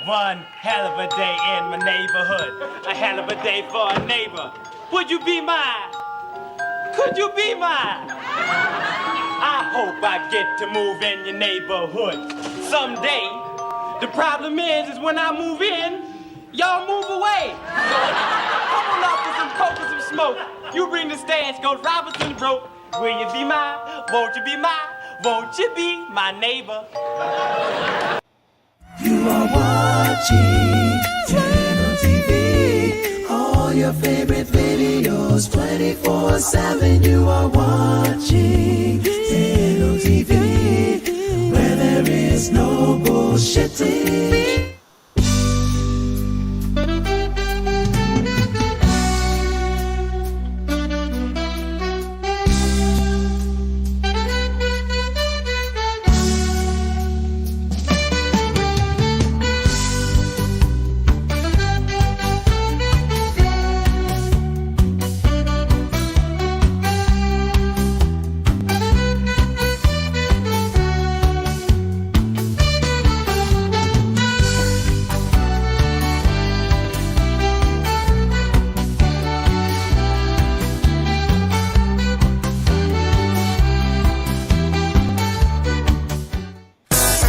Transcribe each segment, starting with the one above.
One hell of a day in my neighborhood. A hell of a day for a neighbor. Would you be mine? Could you be mine? I hope I get to move in your neighborhood someday. The problem is when I move in, y'all move away. So come on up with some coke and some smoke. You bring the stash, goes Robinson broke. Will you be mine? Won't you be mine? Won't you be my neighbor? You are watching Channel TV. All your favorite videos 24/7. You are watching Channel TV, where there is no bullshitting.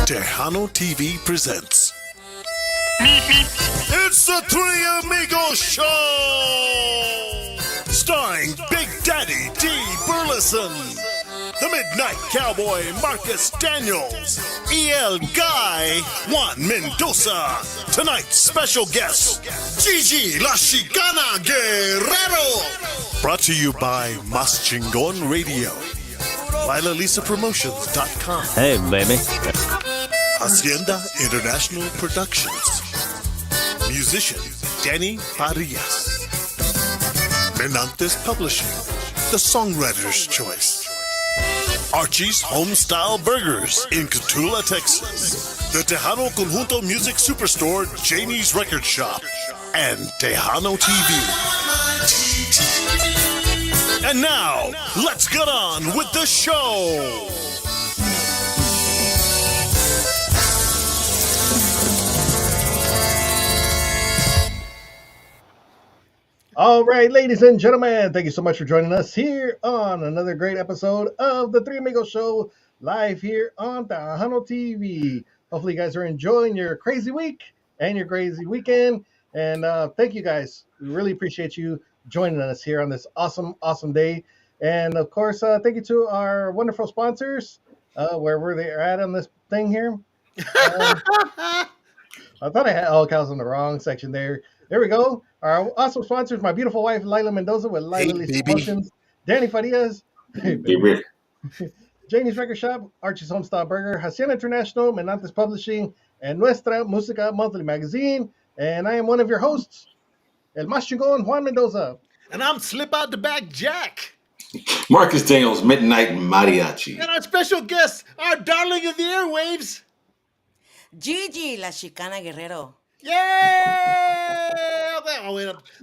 Tejano TV presents. It's the Three Amigos Show! Starring Big Daddy D. Burleson, the Midnight Cowboy Marcus Daniels, E.L. Guy, Juan Mendoza. Tonight's special guest, Gigi La Chicana Guerrero. Brought to you by Mas Chingon Radio, LilaLisaPromotions.com. Hey, baby. Hacienda International Productions. Musician Danny Farias. Menantes Publishing, the songwriter's choice. Archie's Homestyle Burgers in Cotulla, Texas. The Tejano Conjunto Music Superstore, Janie's Record Shop, and Tejano TV. And now, let's get on with the show. All right, ladies and gentlemen, thank you so much for joining us here on another great episode of the Three Amigos Show, live here on Tejano TV. Hopefully you guys are enjoying your crazy week and your crazy weekend. And thank you guys. We really appreciate you joining us here on this awesome, awesome day. And of course, thank you to our wonderful sponsors, wherever they're at on this thing here. I thought I had all cows in the wrong section there. There we go. Our awesome sponsors, my beautiful wife, Lila Mendoza with Lila Lisa Promotions, Danny Farias, Janie's Record Shop, Archie's Homestyle Burger, Hacienda International, Menantes Publishing, and Nuestra Música Monthly Magazine. And I am one of your hosts, El Mas Chingón, Juan Mendoza. And I'm Slip Out the Back Jack. Marcus Daniels, Midnight Mariachi. And our special guest, our darling of the airwaves, Gigi La Chicana Guerrero. Yay!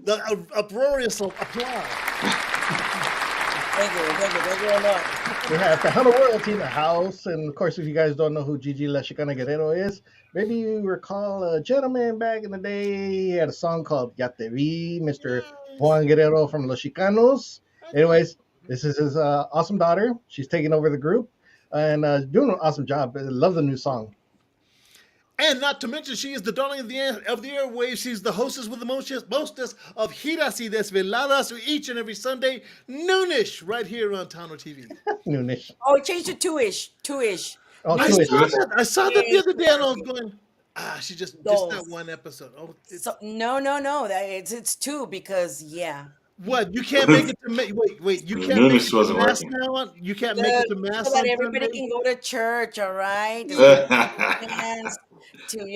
The uproarious applause. Thank you. We have Tejano Royalty in the house. And of course, if you guys don't know who Gigi La Chicana Guerrero is, maybe you recall a gentleman back in the day. He had a song called Ya Te Vi, Mr. Juan Guerrero from Los Chicanos. Anyways, this is his awesome daughter. She's taking over the group and doing an awesome job. I love the new song. And not to mention, she is the darling of the airwaves. She's the hostess with the mostest of Giras y Desveladas each and every Sunday, noonish, right here on Tejano TV. Noonish. Oh, change to two-ish. Two-ish. Oh, I two-ish. saw that the other day, and I was going, she just that one episode. Oh, No. It's two because, yeah. What? You can't make it to wait. You can't make it to mass now. You can't make it to mass. So that everybody can go to church. All right. To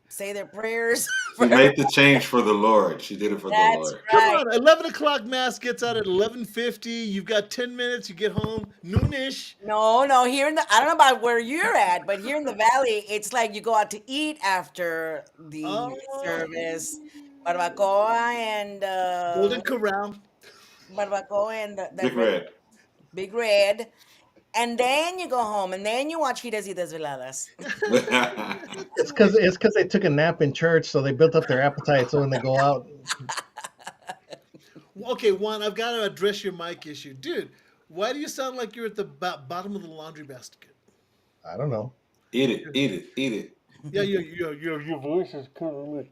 say their prayers. She made the change for the Lord. She did it for the Lord. Right. Come on, 11 o'clock mass gets out at 11:50. You've got 10 minutes. You get home noonish. No. Here in I don't know about where you're at, but here in the valley, it's like you go out to eat after the service. Barbacoa and Golden Corral. Barbacoa and Big Red. Big Red. and then you go home, and then you watch Giras y Desveladas. It's because they took a nap in church, so they built up their appetite. So when they go out, Okay, Juan, I've got to address your mic issue, dude. Why do you sound like you're at the bottom of the laundry basket? I don't know. Eat it, eat it, eat it. Yeah, your voice is kind of like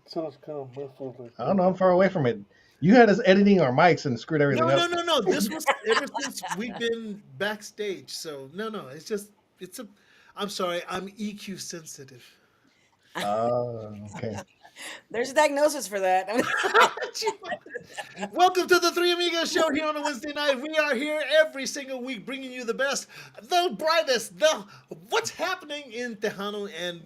sounds kind of muffled. Like I don't know. I'm far away from it. You had us editing our mics and screwed no, everything no, up. no, no. This was ever since we've been backstage. So no. It's just it's a. I'm sorry. I'm EQ sensitive. Okay. There's a diagnosis for that. Welcome to the Three Amigos show here on a Wednesday night. We are here every single week bringing you the best, the brightest, the what's happening in Tejano and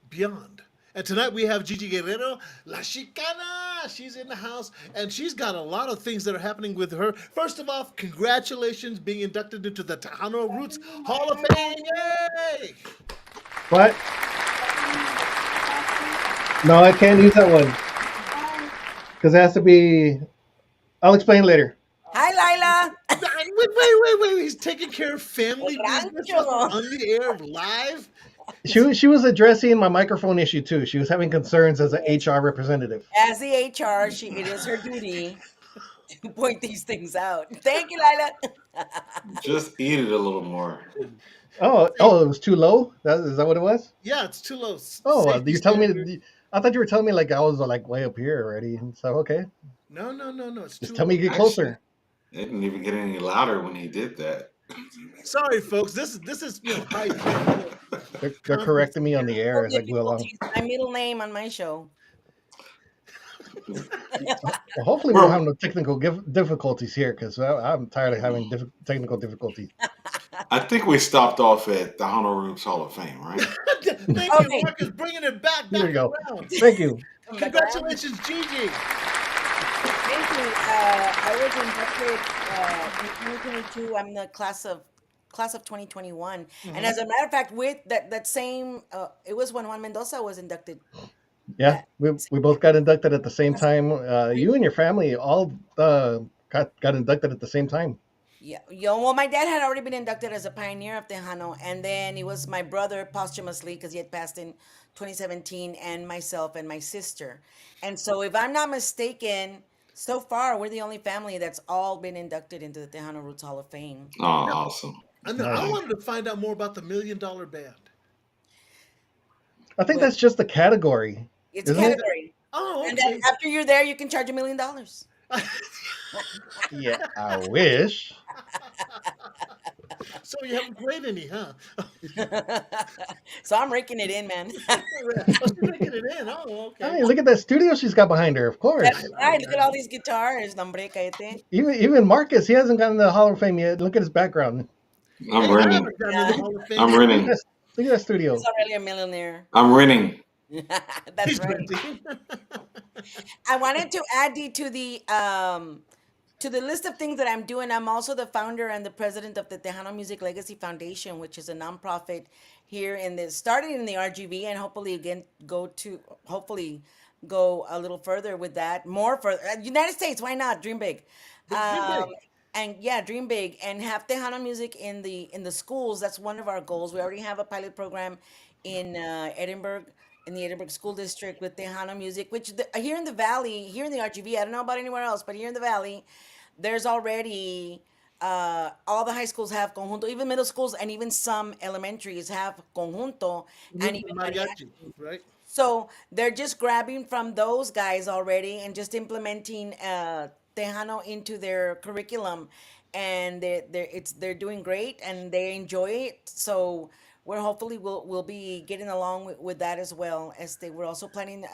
beyond. And tonight we have Gigi Guerrero, La Chicana. She's in the house, and she's got a lot of things that are happening with her. First of all, congratulations being inducted into the Tejano Roots Hall of Fame. Yay! What? No, I can't use that one because it has to be. I'll explain later. Hi, Lila. Wait. He's taking care of family business Rancho. on the air live. She was addressing my microphone issue too. She was having concerns as an HR representative. As the HR, it is her duty to point these things out. Thank you, Lila. Just eat it a little more. Oh, it was too low. Is that what it was? Yeah, it's too low. Oh, Safety you're telling standard. me. I thought you were telling me like I was like way up here already. So okay, No. It's just too tell me low. to get closer. It didn't even get any louder when he did that. Sorry, folks. This is high. They're correcting me on the air as I go along. My middle name on my show. Well, hopefully we don't have no technical difficulties here because I'm tired of having technical difficulties. I think we stopped off at the Honor Roots Hall of Fame, right? Thank Okay. you, Marcus, bringing it back Here we go. around. Thank you. Congratulations, Gigi. Thank you. I was inducted in 2022. I'm the class of 2021. And as a matter of fact, with that same, it was when Juan Mendoza was inducted. Yeah, we both got inducted at the same time. You and your family all got inducted at the same time. Yeah, well, my dad had already been inducted as a pioneer of Tejano, and then it was my brother posthumously because he had passed in 2017, and myself and my sister. And so, if I'm not mistaken, so far we're the only family that's all been inducted into the Tejano Roots Hall of Fame. Oh, awesome. And then I wanted to find out more about the $1 Million Band. I think that's just the category. It's a Isn't it? category, Oh, and okay. then after you're there, you can charge $1 million. Yeah, I wish. So you haven't played any, huh? So I'm raking it in, man. Oh, she's making it in. Oh, okay. Hey, look at that studio she's got behind her. Of course. That's right. Look at all these guitars, nombre, cállate. Even Marcus, he hasn't gotten the Hall of Fame yet. Look at his background. I'm I renting. haven't gotten in the Hall of Fame. I'm renting. Look at that studio. He's already a millionaire. I'm renting. That's He's right. renting. I wanted to add you to the list of things that I'm doing. I'm also the founder and the president of the Tejano Music Legacy Foundation, which is a nonprofit here starting in the RGV, and hopefully again hopefully go a little further with that. More further, United States. Why not? Dream big. Dream big. And yeah, dream big and have Tejano music in the schools. That's one of our goals. We already have a pilot program in Edinburgh, in the Edinburgh School District with Tejano music, which here in the Valley, here in the RGV, I don't know about anywhere else, but here in the Valley, there's already all the high schools have conjunto, even middle schools and even some elementaries have conjunto and even Mariachi, right? so they're just grabbing from those guys already and just implementing Tejano into their curriculum, and they're doing great and they enjoy it. So we're hopefully we'll be getting along with that as well. We're also planning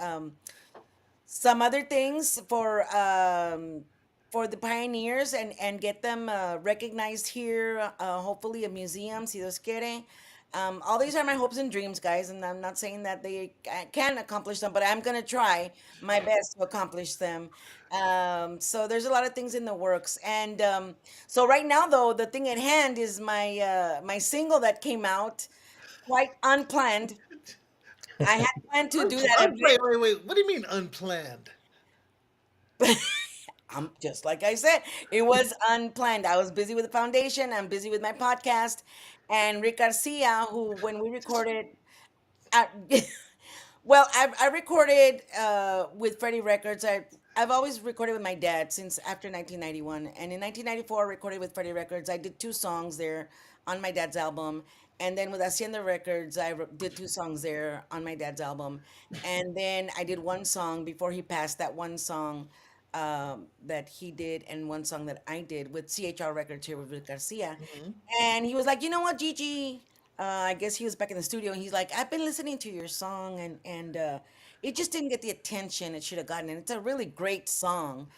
some other things for the pioneers and get them recognized here. Hopefully a museum, si Dios quiere. All these are my hopes and dreams, guys, and I'm not saying that I can accomplish them, but I'm gonna try my best to accomplish them. So there's a lot of things in the works, and so right now, though, the thing at hand is my single that came out quite unplanned. I had planned to do that. Wait. What do you mean unplanned? Just like I said, it was unplanned. I was busy with the foundation. I'm busy with my podcast, and Rick Garcia, who when we recorded, I, well, I recorded with Freddie Records. I've always recorded with my dad since after 1991, and in 1994 I recorded with Freddie Records. I did two songs there on my dad's album, and then with Hacienda Records did two songs there on my dad's album, and then I did one song before he passed. That one song that he did, and one song that I did with CHR Records here with Rick Garcia, and he was like, you know what, Gigi? I guess he was back in the studio, and he's like, I've been listening to your song, and it just didn't get the attention it should have gotten. And it's a really great song,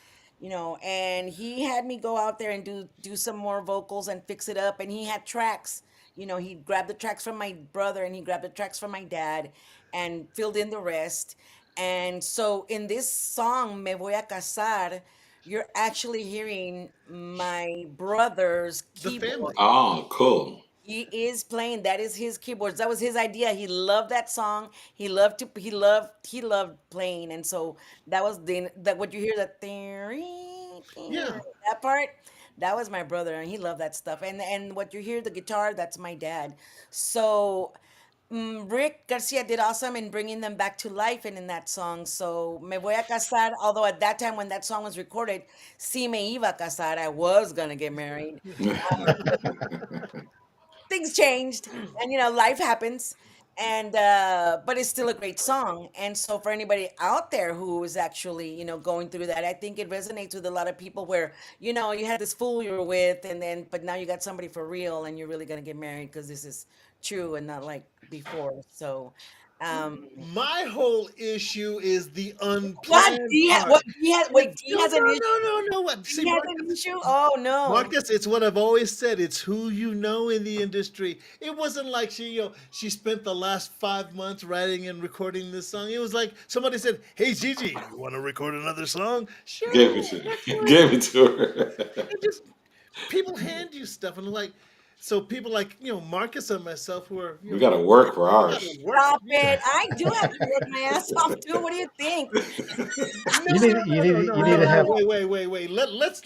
And he had me go out there and do some more vocals and fix it up. And he had tracks, he grabbed the tracks from my brother and he grabbed the tracks from my dad, and filled in the rest. And so in this song, Me Voy a Casar, you're actually hearing my brother's The keyboard. family. Oh, cool. He is playing. That is his keyboards. That was his idea. He loved that song. He loved playing. And so that was that what you hear, Yeah. that part, that was my brother, and he loved that stuff. And what you hear, the guitar, that's my dad. So Rick Garcia did awesome in bringing them back to life and in that song. So Me Voy a Casar, although at that time when that song was recorded, Si Me Iba a Casar, I was gonna get married. Things changed, and life happens, and but it's still a great song. And so for anybody out there who is actually going through that, I think it resonates with a lot of people, where you had this fool you were with, and then but now you got somebody for real, and you're really going to get married because this is true and not like before. So um My whole issue is the what unplanned D ha- part. what D has It's wait D no, has no, an issue. no, no, no. What? See, D has an Marcus, issue. Oh no. Marcus, it's what I've always said. It's who you know in the industry. It wasn't like she spent the last 5 months writing and recording this song. It was like somebody said, "Hey, Gigi, you want to record another song? Give it Sure, to let's do it." give it to her. And just people hand you stuff, and like, so people like Marcus and myself who are We gotta work for we gotta ours. work. Stop Yeah. it. I do have to work my ass off too. What do you think? No, You no, need no, you no, need no, you no, need to no. have No. Wait. Let's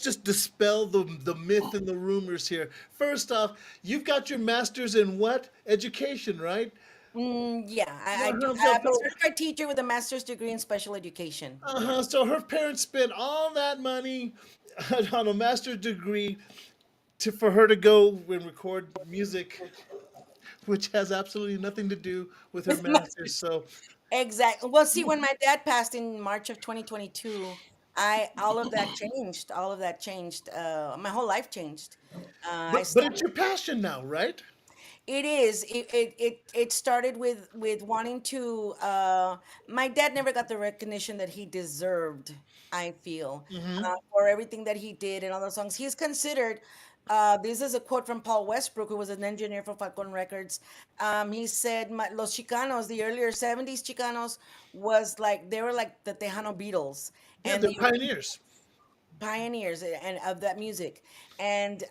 just dispel the myth and the rumors here. First off, you've got your master's in what? Education, right? Yeah, I do. Uh-huh. I'm a certified teacher with a master's degree in special education. So her parents spent all that money on a master's degree for her to go and record music, which has absolutely nothing to do with her With master's. master's. So Exactly. Well, see, when my dad passed in March of 2022, I all of that changed. All of that changed. My whole life changed. I but stopped. it's your passion now, right? It is. It started with wanting to. My dad never got the recognition that he deserved. I feel for everything that he did and all those songs. He's considered. This is a quote from Paul Westbrook, who was an engineer for Falcon Records. He said, "Los Chicanos, the earlier '70s Chicanos, was like they were like the Tejano Beatles, Yeah, and they're the pioneers. pioneers and of that music." And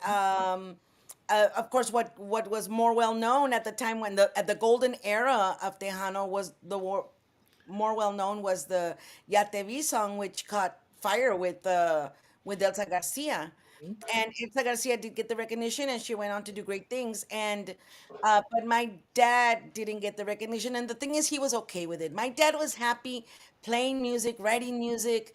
of course, what was more well known at the time, when the golden era of Tejano was more well known, was the Ya Te Vi song, which caught fire with Elsa Garcia. And Elsa Garcia did get the recognition, and she went on to do great things. And but my dad didn't get the recognition. And the thing is, he was okay with it. My dad was happy playing music, writing music.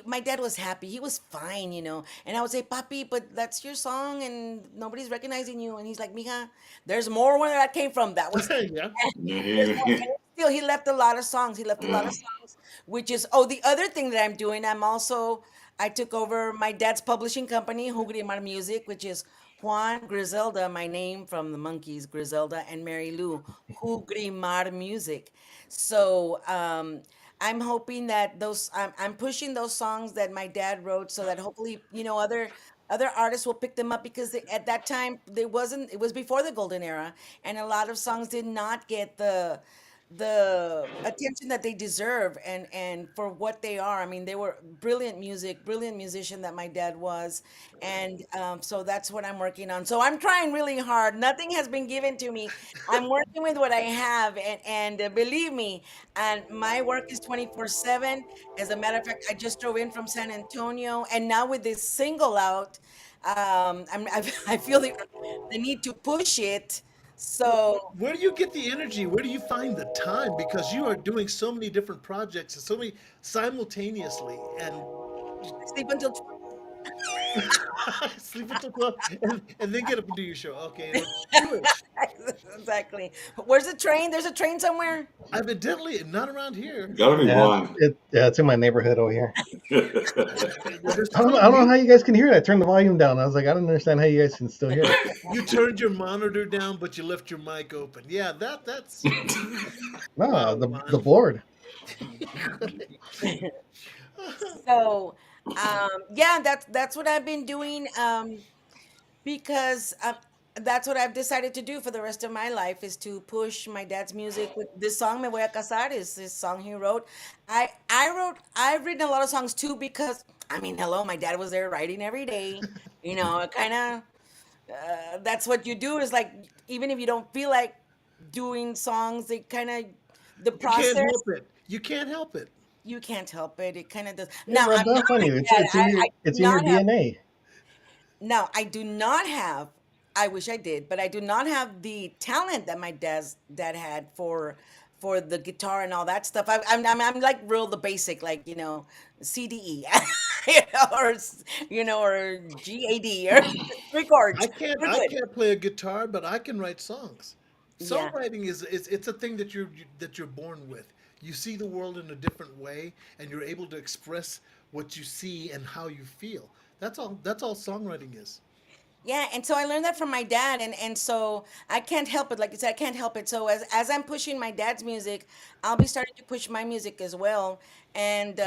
My dad was happy. He was fine. And I would say, "Papi, but that's your song, and nobody's recognizing you." And he's like, "Mija, there's more where that came from. That was Yeah. there's more." And still, he left a lot of songs. He left a lot of songs, which is, oh, the other thing that I'm doing. I took over my dad's publishing company, Hugrimar Music, which is Juan Griselda, my name from the Monkeys, Griselda, and Mary Lou, Hugrimar Music. So I'm hoping that I'm pushing those songs that my dad wrote, so that hopefully, other artists will pick them up, because at that time, it was before the golden era, and a lot of songs did not get the attention that they deserve and for what they are. I mean, they were brilliant musician that my dad was, and so that's what I'm working on. So I'm trying really hard. Nothing has been given to me. I'm working with what I have, and believe me, and my work is 24/7. As a matter of fact, I just drove in from San Antonio, and now with this single out, I feel the need to push it. So Where do you get the energy? Where do you find the time? Because you are doing so many different projects and so many simultaneously, and I sleep until sleep until 12, and then get up and do your show. Okay, well, do it. exactly. Where's the train? There's a train somewhere. Evidently, not around here. Gotta be Yeah, one. it's in my neighborhood over here. There's I don't, plenty. I don't know how you guys can hear it. I turned the volume down. I was like, I don't understand how you guys can still hear it. You turned your monitor down, but you left your mic open. Yeah, that's No, wow, the Juan. board. So, yeah, that's what I've been doing. Because that's what I've decided to do for the rest of my life is to push my dad's music. With this song, "Me Voy a Casar," is this song he wrote. I've written a lot of songs too because I mean, hello, my dad was there writing every day. You know, kind of that's what you do is like even if you don't feel like doing songs, they kind of the You can't process help it. You can't help it. you can't help it. It kind of does. It Now I'm rubs not off on like you. that. I It's do in your not have. DNA. Now, I do not have, I wish I did, but I do not have the talent that my dad had for the guitar and all that stuff. I'm like real the basic, like, CDE, or GAD or three I chords. can't We're I good. can't play a guitar, but I can write songs. Yeah. Songwriting is it's a thing that you're born with. You see the world in a different way, and you're able to express what you see and how you feel. That's all songwriting is. Yeah, and so I learned that from my dad, and so I can't help it. Like you said, I can't help it. So as I'm pushing my dad's music, I'll be starting to push my music as well. And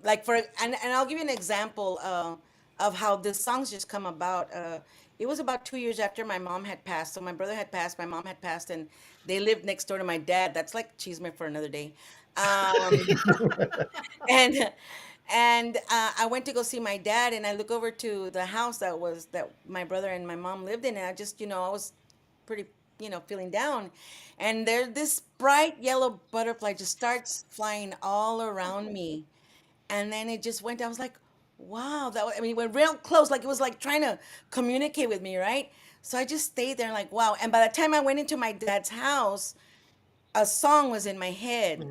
like and I'll give you an example of how this song's just come about. It was about 2 years after my mom had passed. So my brother had passed, my mom had passed, and they lived next door to my dad. That's like chisme for another day. Um, and I went to go see my dad, and I look over to the house that my brother and my mom lived in, and I just I was pretty feeling down, and there this bright yellow butterfly just starts flying all around me, and then it just went down. I was like, wow, I mean, it went real close, like it was like trying to communicate with me, right? So I just stayed there, like, wow. And by the time I went into my dad's house, a song was in my head.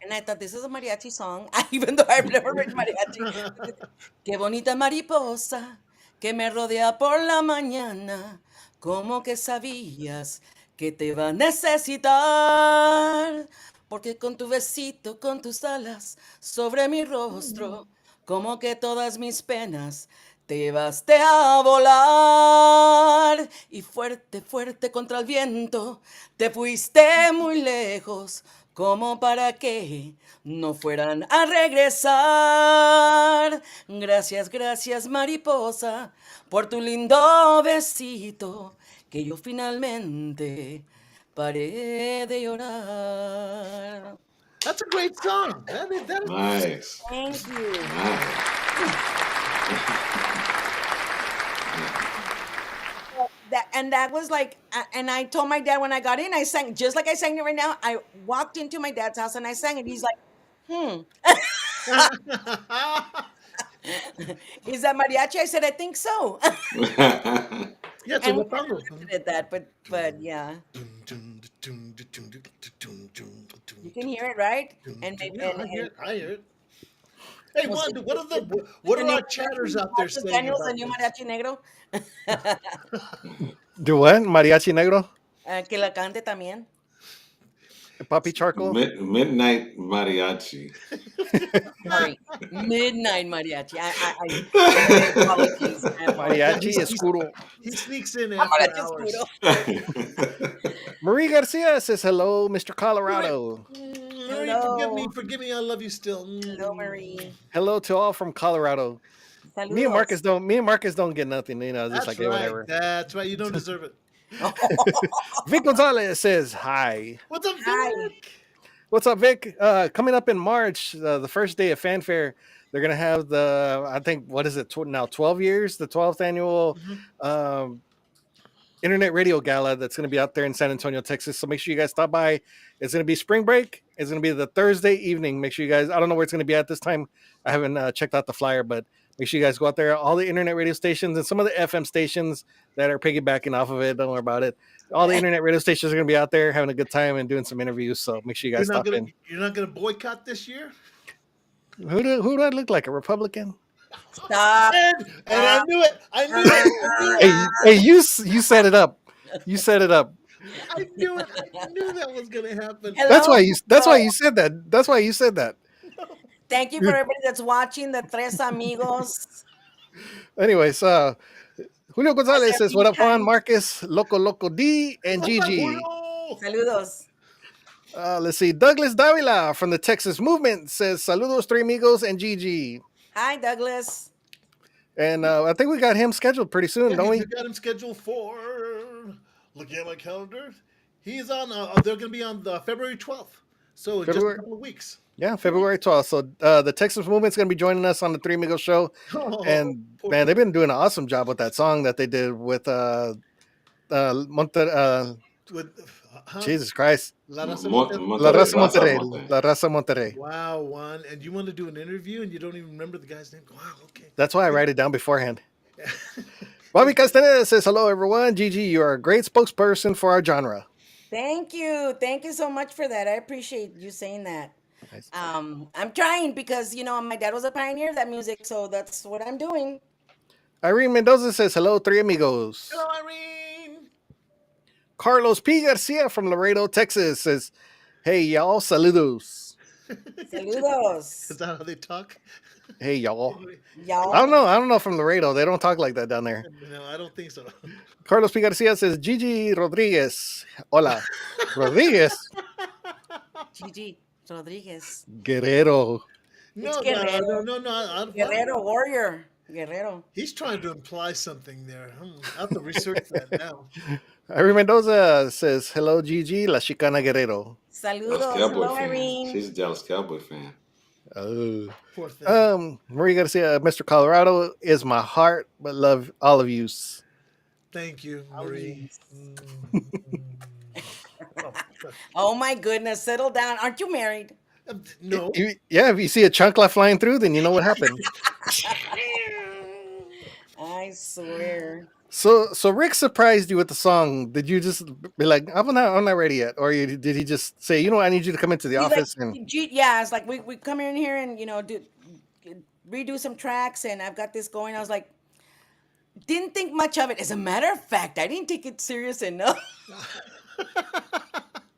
And I thought this is a mariachi song, even though I've never written mariachi. Qué bonita mariposa que me rodea por la mañana, como que sabías que te va a necesitar, porque con tu besito, con tus alas sobre mi rostro, como que todas mis penas te vas a volar y fuerte, fuerte contra el viento, te fuiste muy lejos, como para que no fueran a regresar. Gracias, gracias, mariposa, por tu lindo besito, que yo finalmente paré de llorar. That's a great song. That is Nice. Thank you. Nice. That was like, and I told my dad when I got in, I sang just like I sang it right now. I walked into my dad's house and I sang it. He's like, is that mariachi? I said, I think so. yeah, it's a And we huapango. did that, but yeah, you can hear it, right? And maybe Yeah, I hear it. I hear it. Hey, was Wanda, the what the are new our chatters out there Marcus saying Daniels, the about new this? mariachi negro, Do what? Mariachi Negro? que la cante también. Papi Charcoal? Midnight mariachi. Sorry, midnight mariachi. My apologies. My apologies. Mariachi Escuro. He sneaks in after Mariachi hours. oscuro. Marie Garcia says hello, Mr. Colorado. Marie, Hello. forgive me. I love you still. Hello, Marie. Hello to all from Colorado. Saludos. Me and Marcus don't get nothing, it's just That's like, hey, right. whatever. That's right. You don't deserve it. Vic Gonzalez says hi. What's up, Hi. Vic? What's up, Vic? Coming up in March, the first day of Fanfare, they're gonna have the I think what is it now 12 years, the 12th annual Mhm. um, Internet Radio Gala that's gonna be out there in San Antonio, Texas. So make sure you guys stop by. It's gonna be spring break. It's gonna be the Thursday evening. Make sure you guys. I don't know where it's gonna be at this time. I haven't checked out the flyer, but make sure you guys go out there. All the internet radio stations and some of the FM stations that are piggybacking off of it. Don't worry about it. All the internet radio stations are gonna be out there having a good time and doing some interviews. So make sure you You're guys not stop gonna in. you're not gonna boycott this year? Who do I look like? A Republican? Stop. And I knew it. I knew it. I knew it. Hey, you set it up. You set it up. I knew it. I knew that was gonna happen. That's Hello. why you. That's why So, you said that. That's why you said that. thank you for everybody that's watching the Tres Amigos. Anyways, Julio Gonzalez says, Every "What up, Juan time. Marcus, Loco D, and What's up, Gigi?" Julio? Saludos. Let's see. Douglas Davila from the Texas Movement says, "Saludos, Three Amigos and Gigi." Hi, Douglas. And I think we got him scheduled pretty soon, Yeah, don't we we? got him scheduled for. Looking at my calendar, he's on. They're going to be on the February 12th, so in just a February. couple of weeks. Yeah, February 12th. So the Texas Movement's going to be joining us on the Three Amigos show. Oh, And poor man, they've been doing an awesome job with that song that they did with with, huh? Jesus Christ. La Raza La Monterrey, Raza Raza Monterrey. Monterrey. La Raza Monterrey. Wow, Juan, and you want to do an interview and you don't even remember the guy's name? Wow, okay. That's why I write it down beforehand. Bobby Castaneda says, "Hello, everyone. Gigi, you are a great spokesperson for our genre." Thank you. Thank you so much for that. I appreciate you saying that. Nice. I'm trying because my dad was a pioneer of that music, so that's what I'm doing. Irene Mendoza says, "Hello, Three Amigos." Hello, Irene. Carlos P. Garcia from Laredo, Texas says, "Hey, y'all. Saludos." Saludos. Is that how they talk? Hey, y'all. Y'all. I don't know from Laredo. They don't talk like that down there. No, I don't think so. Carlos P. Garcia says, "Gigi Rodriguez." Hola. Rodriguez. Gigi Rodriguez. Guerrero. No, Guerrero. no. Guerrero warrior. Guerrero. He's trying to imply something there. I have to research that now. Irene Mendoza says, "Hello, Gigi, La Chicana Guerrero." Saludos. Dallas Cowboy Hello, fan. Irene. She's a Dallas Cowboy fan. Oh. Poor thing. Maria Garcia, Mr. Colorado is my heart, but love all of you. Thank you, Marie. Oh my goodness, settle down. Aren't you married? No. Yeah, if you see a chunkla flying through, then you know what happened. I swear. So Rick surprised you with the song. Did you just be like, I'm not ready yet, or did he just say, I need you to come into the He's office like, and yeah, it's like we come in here and redo some tracks, and I've got this going. I was like, didn't think much of it. As a matter of fact, I didn't take it serious enough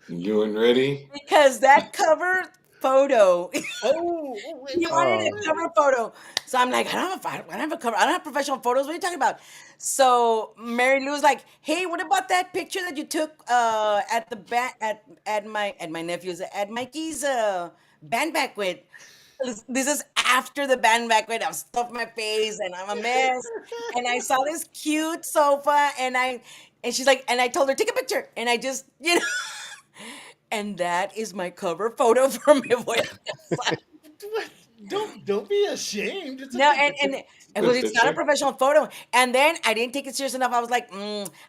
You weren't ready? because that cover photo. Oh, You wanted a cover photo. So I'm like, I don't have a cover. I don't have professional photos. What are you talking about? So Mary Lou's like, hey, what about that picture that you took at the at my nephew's at Mikey's band banquet? This is after the band banquet. I've stuffed my face and I'm a mess. And I saw this cute sofa and she's like, and I told her, take a picture. And I just, and that is my cover photo for Mi Voy a Casar. don't be ashamed. It's a No, good and picture. it's not a picture. professional photo. And then I didn't take it serious enough. I was like,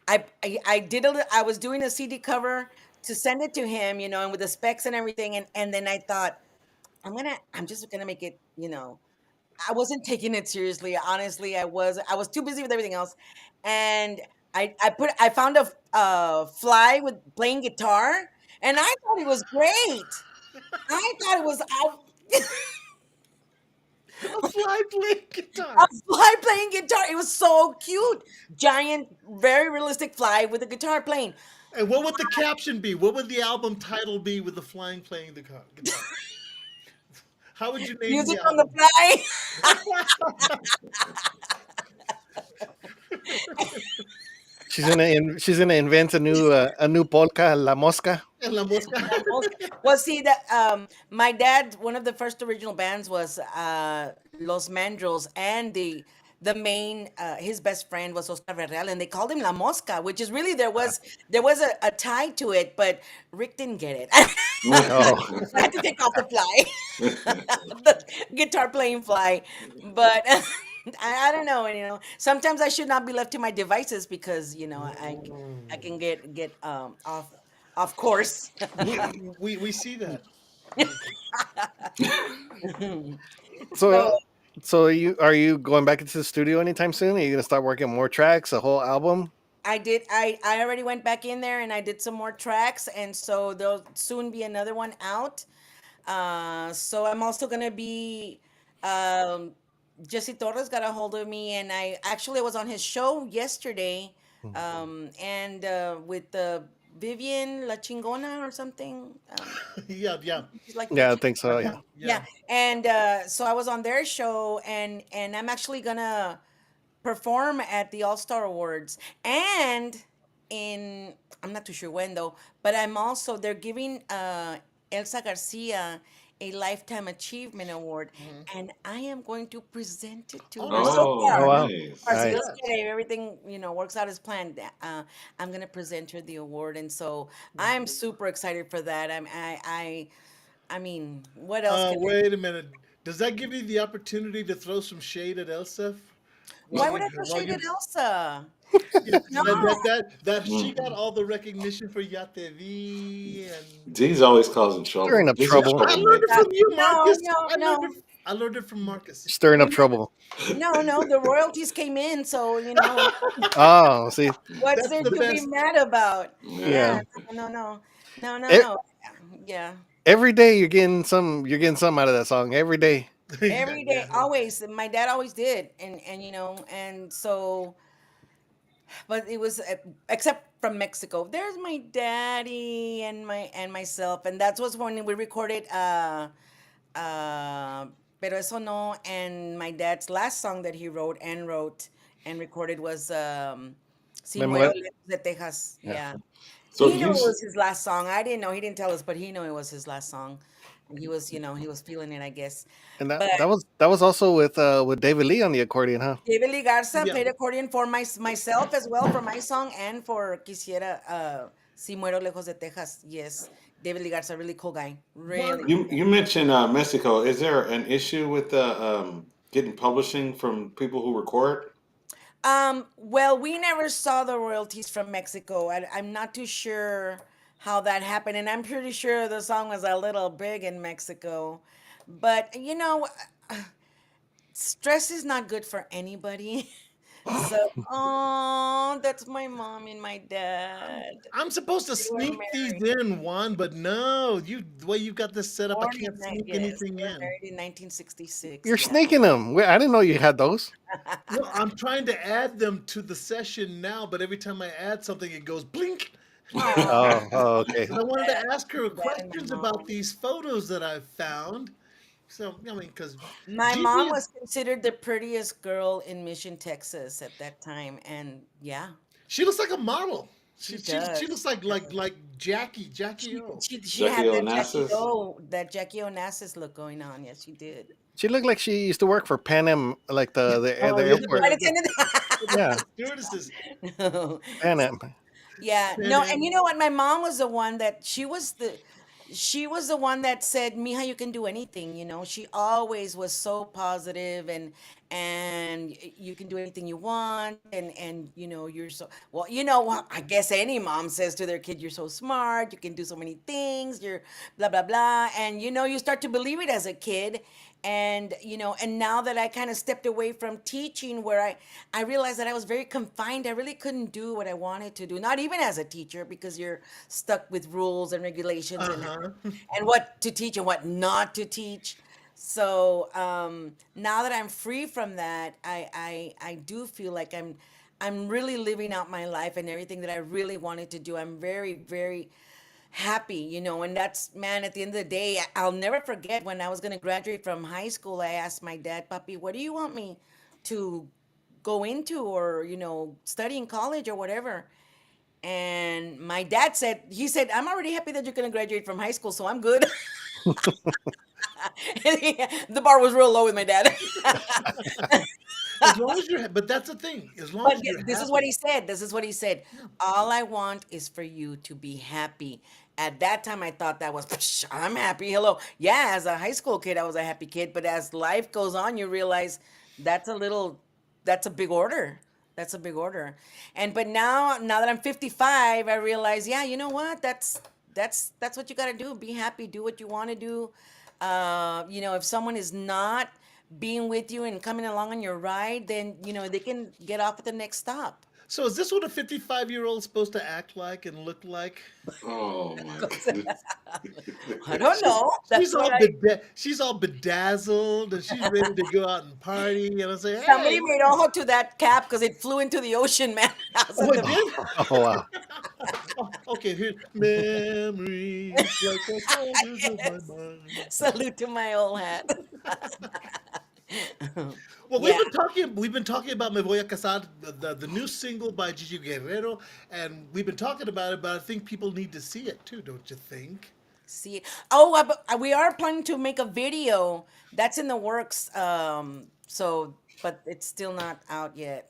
I was doing a CD cover to send it to him, and with the specs and everything. And then I thought, I'm just gonna make it, I wasn't taking it seriously. Honestly, I was too busy with everything else. And I found a fly with playing guitar, and I thought it was great. I thought it was A fly playing guitar. a fly playing guitar. It was so cute. Giant, very realistic fly with a guitar playing. And what would the caption be? What would the album title be with the flying playing the guitar? How would you name Music the on the album? fly. she's gonna invent a new polka, La Mosca. En la mosca. Well, see that my dad, one of the first original bands was Los Mandrills, and the main his best friend was Oscar Real, and they called him La Mosca, which is really there was a tie to it, but Rick didn't get it. Oh, I had to take off the fly, the guitar playing fly, but I don't know. Sometimes I should not be left to my devices because I can get off course. We see that. so So are you going back into the studio anytime soon? Are you gonna start working more tracks, a whole album? I did. I already went back in there and I did some more tracks, and so there'll soon be another one out. So I'm also gonna be. Um, Jesse Torres got a hold of me, and I actually was on his show yesterday, and with Vivian La Chingona or something. Yeah, yeah, She's like La Yeah, I think so. Chingona. Yeah. Yeah, yeah. and so I was on their show, and I'm actually gonna perform at the All Star Awards, and in I'm not too sure when though, but I'm also they're giving Elsa Garcia a Lifetime Achievement Award, and I am going to present it to Oh, her. So Oh, Oh far, wow, far, nice. si nice. Dios congrats. quiere, everything works out as planned. I'm gonna present her the award, and so I'm super excited for that. I mean, what else can I? Wait a minute. Does that give you the opportunity to throw some shade at Elsef while Why you would I throw while shade you at Elsa? yeah, No. that she got Mhm. all the recognition for Yatevi and D's always causing Stirring trouble. up D's a trouble. I learned it troublemaker. Uh, from you, no, Marcus. no, no, I learned it from Marcus. Stirring up no, trouble. no. The royalties came in, so Oh, see, what's That's there the to be best. mad about? yeah. Yeah, Yeah. E- no. Yeah, every day you're getting some. You're getting something out of that song. Every day. Yeah, every day, yeah. always. My dad always did, and so, but it was except from Mexico. There's my daddy and myself, and that was when we recorded. Uh, Pero eso no. And my dad's last song that he wrote and recorded was Si Me Muero muero. Lejos de Texas. Yeah. Yeah. So He knew you, it was his last song. I didn't know. He didn't tell us, but he knew it was his last song. And he was feeling it, I guess. And that But that was also with David Lee on the accordion, huh? David Lee Garza Yeah. played accordion for myself as well for my song and for Quisiera Si Muero Lejos de Texas. Yes. David Lee Garza, really cool guy. Really One cool you mentioned Mexico. Is there an issue with getting publishing from people who record? Well, we never saw the royalties from Mexico. I'm not too sure how that happened, and I'm pretty sure the song was a little big in Mexico. But stress is not good for anybody. So, oh, that's my mom and my dad. I'm supposed to They were sneak these married. in, Juan, but no, the way you've got this set up, I Born in can't sneak yes, anything they were in. married in 1966. You're Yeah. sneaking them. I didn't know you had those. No, I'm trying to add them to the session now, but every time I add something, it goes blink. Oh, Oh, okay. And I wanted to ask her dad and my questions about mom. these photos that I've found. So, I mean, because My Gigi mom is, was considered the prettiest girl in Mission, Texas at that time, and yeah, she looks like a model. she She does. looks like Jackie O. She Jackie had Onassis. That Jackie Onassis look going on. Yes, she did. She looked like she used to work for Pan Am, like Oh the yeah, The airport. flight attendant. Yeah, stewardesses. No. Pan Am. Yeah, And no, and you know what? My mom was the one that she was the one that said, "Mija, you can do anything." She always was so positive and you can do anything you want, and you're so well. I guess any mom says to their kid, "You're so smart. You can do so many things. You're blah blah blah," and you start to believe it as a kid. And now that I kind of stepped away from teaching, where I realized that I was very confined. I really couldn't do what I wanted to do, not even as a teacher, because you're stuck with rules and regulations Uh-huh. and what to teach and what not to teach. So now that I'm free from that, I do feel like I'm really living out my life and everything that I really wanted to do. I'm very, very happy, and that's, man, at the end of the day, I'll never forget when I was going to graduate from high school. I asked my dad, "Papi, what do you want me to go into, or study in college or whatever?" And my dad said, "I'm already happy that you're going to graduate from high school, so I'm good." The bar was real low with my dad. As long as you're, but that's the thing. As long But as you're this is happy. what he said. This is what he said. All I want is for you to be happy. At that time, I thought that was, "Psh, I'm happy. Hello. Yeah, as a high school kid, I was a happy kid. But as life goes on, you realize that's a little, that's a big order. That's a big order. And but now that I'm 55, I realize, yeah, you know what? That's what you got to do. Be happy. Do what you want to do. If someone is not being with you and coming along on your ride, then they can get off at the next stop. So is this what a 55-year-old supposed to act like and look like? Oh my goodness. I don't know. She's That's all what I. she's all bedazzled and she's ready to go out and party. And I say, hey, Somebody made ojo to that cap because it flew into the ocean, man. I was oh, at it the- did? Oh wow. Okay, here, memories like the corners of my mind. Salute to my old hat. Well, Yeah. we've been talking about Me Voy a Casar, the new single by Gigi Guerrero, and we've been talking about it, but I think people need to see it too, don't you think? See, oh, we are planning to make a video that's in the works. But it's still not out yet.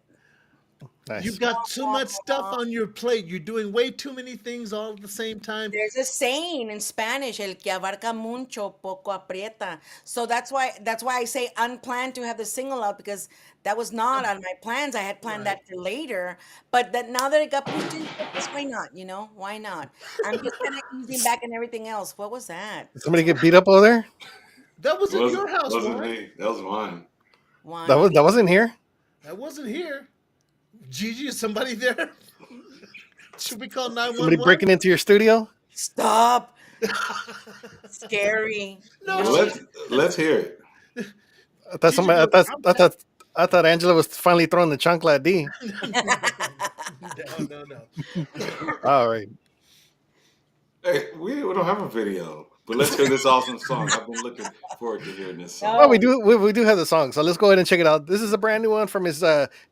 Nice. You've got too much stuff on your plate. You're doing way too many things all at the same time. There's a saying in Spanish, el que abarca mucho, poco aprieta. So that's why I say unplanned to have the single out because that was not on my plans. I had planned that for later. But that now that it got pushed in, why not? Why not? I'm just kind of easing back and everything else. What was that? Did somebody get beat up over there? That was in your house, Wasn't Warren. me. That was mine. Why? That wasn't here. That wasn't here. Gigi, is somebody there? Should we call 911? Somebody breaking into your studio? Stop. Scary. No, Well, let's hear it. I thought Angela was finally throwing the chancla at D. no. All right. Hey, we don't have a video, but let's hear this awesome song. I've been looking forward to hearing this song. Oh, we do have the song, so let's go ahead and check it out. This is a brand new one from his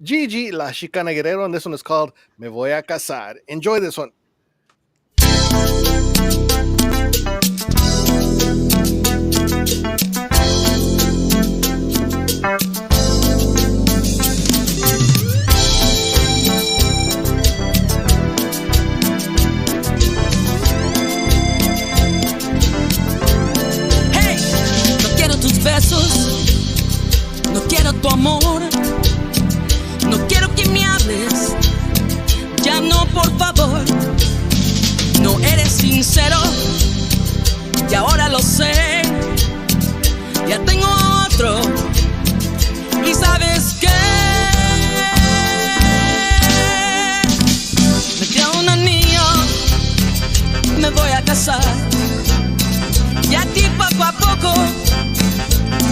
Gigi La Chicana Guerrero, and this one is called Me Voy a Casar. Enjoy this one. Hey, no quiero tus besos, no quiero tu amor, no quiero que me hables, ya no, por favor. No eres sincero y ahora lo sé. Ya tengo a otro y sabes qué. Me queda un anillo, me voy a casar. Y a ti poco a poco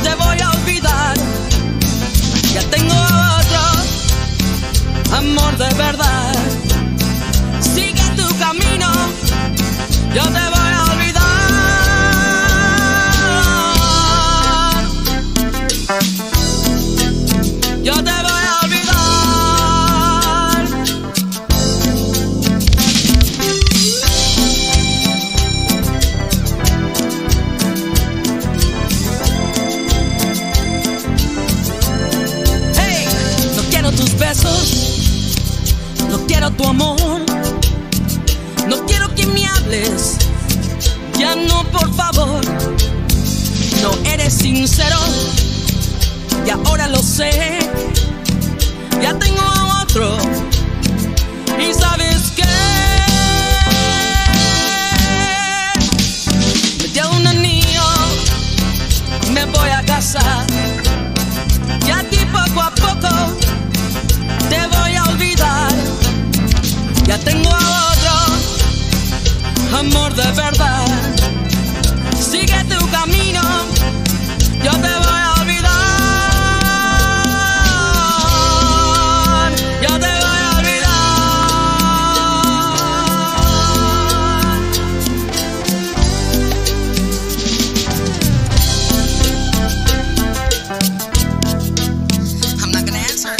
te voy a olvidar. Ya tengo otro amor de verdad. Sigue tu camino, yo te voy a olvidar. Yo te voy a olvidar. Hey, no quiero tus besos, no quiero tu amor, no quiero que me hables, ya no, por favor. No eres sincero y ahora lo sé. Ya tengo a otro y sabes qué. Me dio un anillo, me voy a casar. Y a ti poco a poco te voy a olvidar. Ya tengo a otro amor de verdad. Sigue tu camino, yo te voy a olvidar. Yo te voy a olvidar. I'm not gonna answer.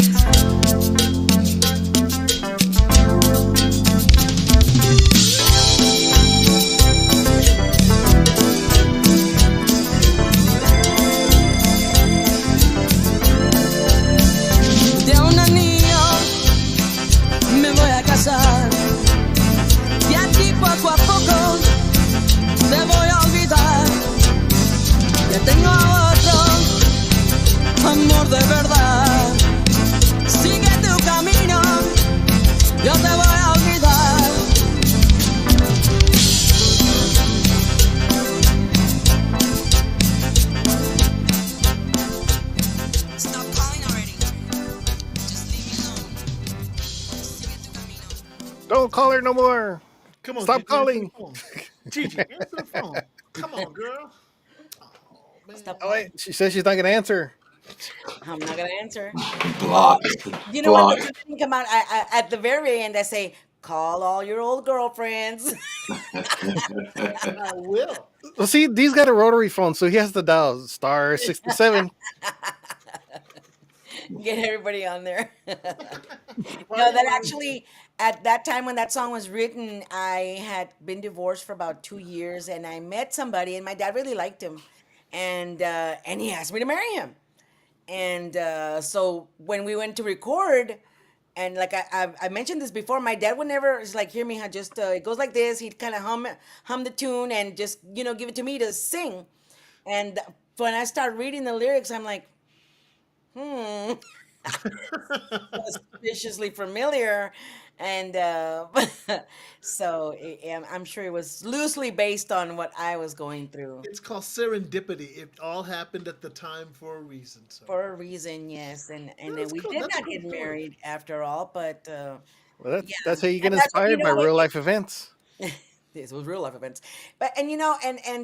Don't call her no more. Come on, Stop Gigi, answer calling. the phone. Gigi, answer the phone. Come on, girl. Oh man. Stop Oh, calling. wait. She says she's not gonna answer. I'm not gonna answer. Block. You know what? Block. The good thing come out at the very end. I say, call all your old girlfriends. I will. Well, see, D's got a rotary phone, so he has to dial *67. Get everybody on there. Why No, do that you- actually, at that time when that song was written, I had been divorced for about 2 years, and I met somebody, and my dad really liked him, and he asked me to marry him. And so when we went to record, and like I mentioned this before, my dad would never is like, "Hear me, just it goes like this." He'd kind of hum the tune and just give it to me to sing. And when I start reading the lyrics, I'm like, hmm, suspiciously familiar, and so I'm sure it was loosely based on what I was going through. It's called serendipity. It all happened at the time for a reason. So For a reason, yes, and then that's we cool. did That's a not cool get story. married after all, but Well, yeah, that's how you get and that's what inspired by real life events. this was real life events, but and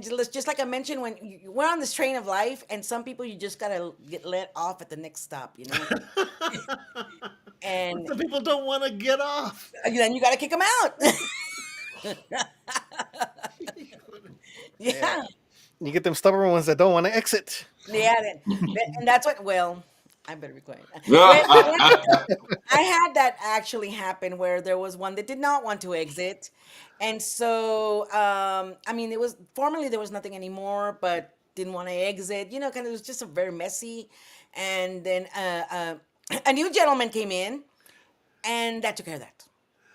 just like I mentioned, when we're on this train of life, and some people you just gotta get let off at the next stop, and Some people don't want to get off. then you gotta kick them out. Yeah. Yeah. You get them stubborn ones that don't want to exit. Yeah, and that's what. Well, I better be quiet. I had that actually happen where there was one that did not want to exit, and so I mean, it was formerly there was nothing anymore, but didn't want to exit. Kind of it was just a very messy, and then a new gentleman came in, and that took care of that.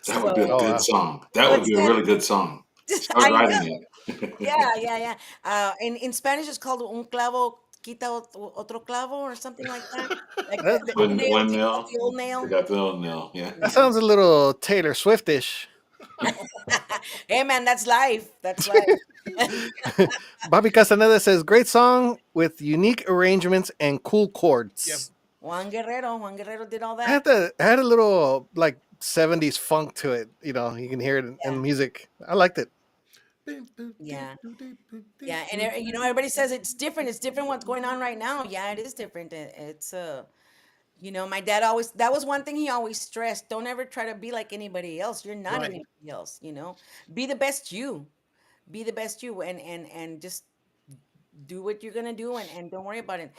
That would be a So Oh, good wow. song. That would what's be a that? really good song. Start I writing know. it. Yeah, yeah, yeah. In Spanish, it's called un clavo quita otro clavo or something like that. Like That, the One, nail one takes out nail. the old They nail. got the old nail. Yeah. that Yeah. sounds a little Taylor Swiftish. Hey, man, that's life. That's life. Bobby Castaneda says, great song with unique arrangements and cool Yep. chords. Juan Guerrero did all that. I had a little like 70s funk to it. You can hear it in Yeah, the music. I liked it. yeah, yeah. And everybody says it's different. It's different what's going on right now. Yeah, it is different. It's my dad always, that was one thing he always stressed. Don't ever try to be like anybody else. You're not Right. anybody else. Be the best you. Be the best you, and just do what you're gonna do, and don't worry about it.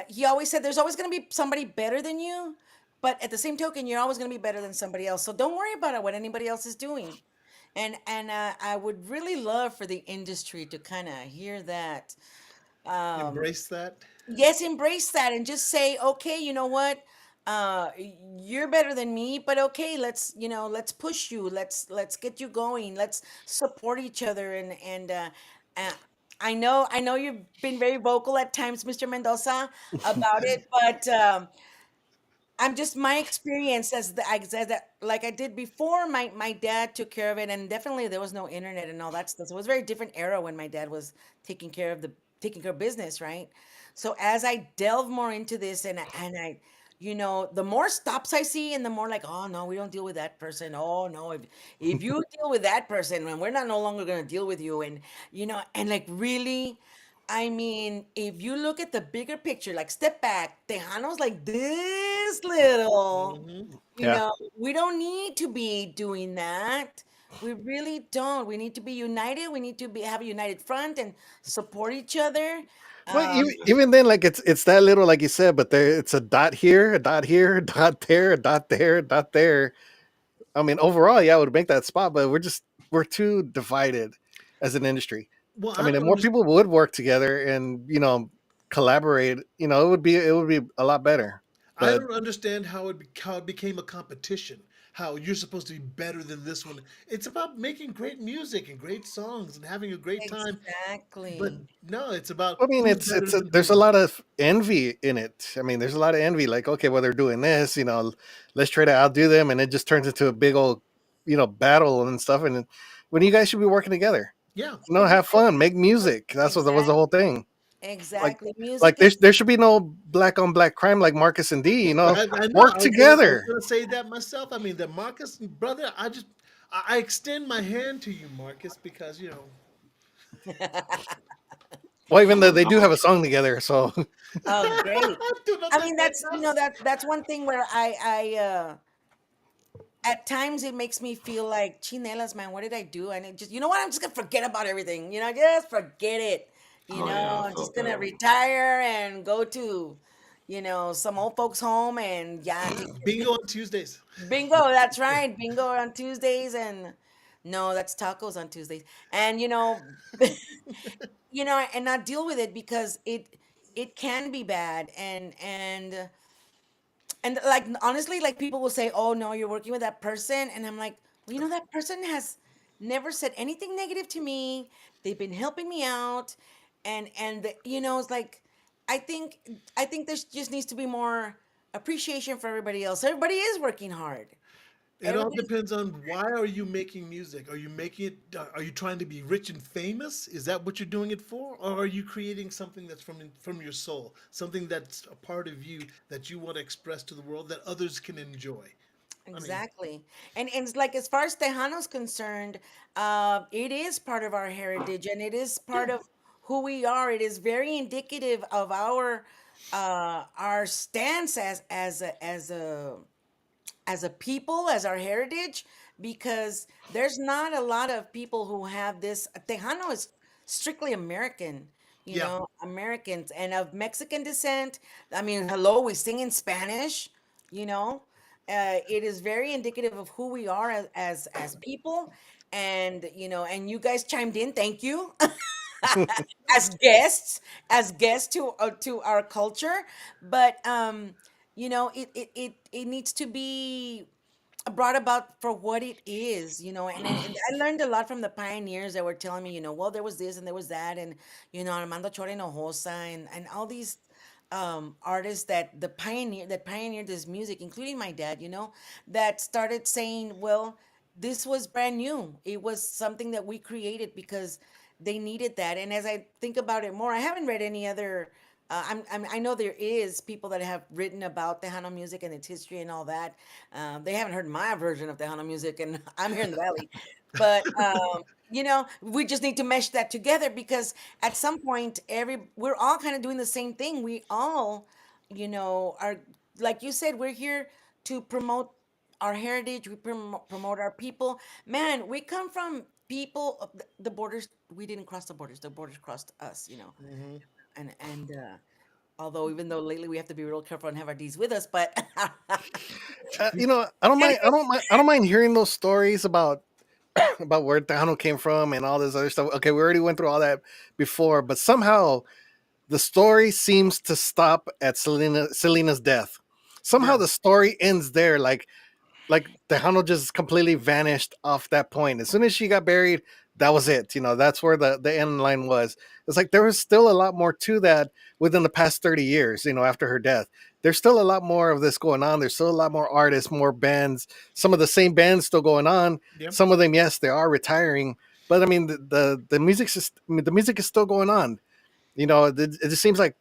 He always said there's always gonna be somebody better than you, but at the same token, you're always gonna be better than somebody else. So don't worry about it, what anybody else is doing. And I would really love for the industry to kind of hear that. Embrace that. Yes, embrace that and just say, okay, you know what? You're better than me, but okay, let's push you. Let's get you going. Let's support each other, and uh, I know you've been very vocal at times, Mr. Mendoza, about it, but I'm just my experience as that like I did before. My dad took care of it, and definitely there was no internet and all that stuff. So it was a very different era when my dad was taking care of business, right? So as I delve more into this, and the more stops I see, and the more like, oh no, we don't deal with that person. Oh no, if you deal with that person, then we're not no longer gonna deal with you, and like really. I mean, if you look at the bigger picture, like step back, Tejano's like this little. Yeah. We don't need to be doing that. We really don't. We need to be united. We need to have a united front and support each other. Well, Um, even then, like it's that little, like you said, but it's a dot here, a dot here, a dot there, a dot there, a dot there. I mean, overall, yeah, I would make that spot, but we're too divided as an industry. Well, I I mean, if don't more understand. people would work together and collaborate, it would be a lot better. I But don't understand how it became a competition. How you're supposed to be better than this one. It's about making great music and great songs and having a great time. But exactly. no, it's about I mean, who's better than there's a who. lot of envy in it. I mean, there's a lot of envy. Like, okay, well, they're doing this, let's try to outdo them, and it just turns into a big old, battle and stuff. And when you guys should be working together, Yeah, have fun, make music. That's what that was the Exactly. whole thing. Like, Exactly. like Music there, is there should be no black on black crime like Marcus and D. I know. Work I was together. gonna say that myself. I mean, the Marcus brother. I extend my hand to you, Marcus, because Well, even though they do have a song together, so Oh, great. do not I that mean, fantastic. that's one thing where at times it makes me feel like chinelas, man. What did I do? And it just, you know what? I'm just gonna forget about everything. Just forget it. Oh yeah, I I'm just felt gonna that. retire and go to, some old folks' home and yeah, take Bingo on Tuesdays. bingo. That's right, bingo on Tuesdays and no, that's tacos on Tuesdays. And and not deal with it because it can be bad and like honestly, like people will say, "Oh no, you're working with that person," and I'm like, "Well, that person has never said anything negative to me. They've been helping me out, it's like, I think there just needs to be more appreciation for everybody else. Everybody is working hard. It all Everybody, depends on why are you making music? Are you making it? Are you trying to be rich and famous? Is that what you're doing it for, or are you creating something that's from your soul, something that's a part of you that you want to express to the world that others can enjoy? I mean, exactly. And it's like as far as Tejano's concerned, it is part of our heritage and it is yeah, part of who we are. It is very indicative of our stance as a people, as our heritage, because there's not a lot of people who have this. Tejano is strictly American, yeah. Americans and of Mexican descent. I mean, hello, we sing in Spanish, you know. It is very indicative of who we are as people, and and you guys chimed in. Thank you. as guests as guests to our culture, but it needs to be brought about for what it is, and I learned a lot from the pioneers that were telling me, well, there was this and there was that, and Armando Chore Hinojosa and all these artists that pioneered this music, including my dad, that started saying, well, this was brand new. It was something that we created because they needed that. And as I think about it more, I haven't read any other. I know there is people that have written about Tejano music and its history and all that. They haven't heard my version of Tejano music, and I'm here in the valley. But we just need to mesh that together because at some point, we're all kind of doing the same thing. We all, are like you said, we're here to promote our heritage. We promote our people. Man, we come from people of the borders. We didn't cross the borders. The borders crossed us. And although even though lately we have to be real careful and have our D's with us, but I don't mind. I anyway, don't mind. I don't mind hearing those stories about where Tejano came from and all this other stuff. Okay, we already went through all that before, but somehow the story seems to stop at Selena's death. Somehow Yeah. the story ends there. Like Tejano just completely vanished off that point. As soon as she got buried, that was it. That's where the end line was. It's like there was still a lot more to that within the past 30 years, after her death. There's still a lot more of this going on. There's still a lot more artists, more bands, some of the same bands still going on. Yeah. Some of them, yes, they are retiring. But I mean the music's just, I mean, the music is still going on. It just seems like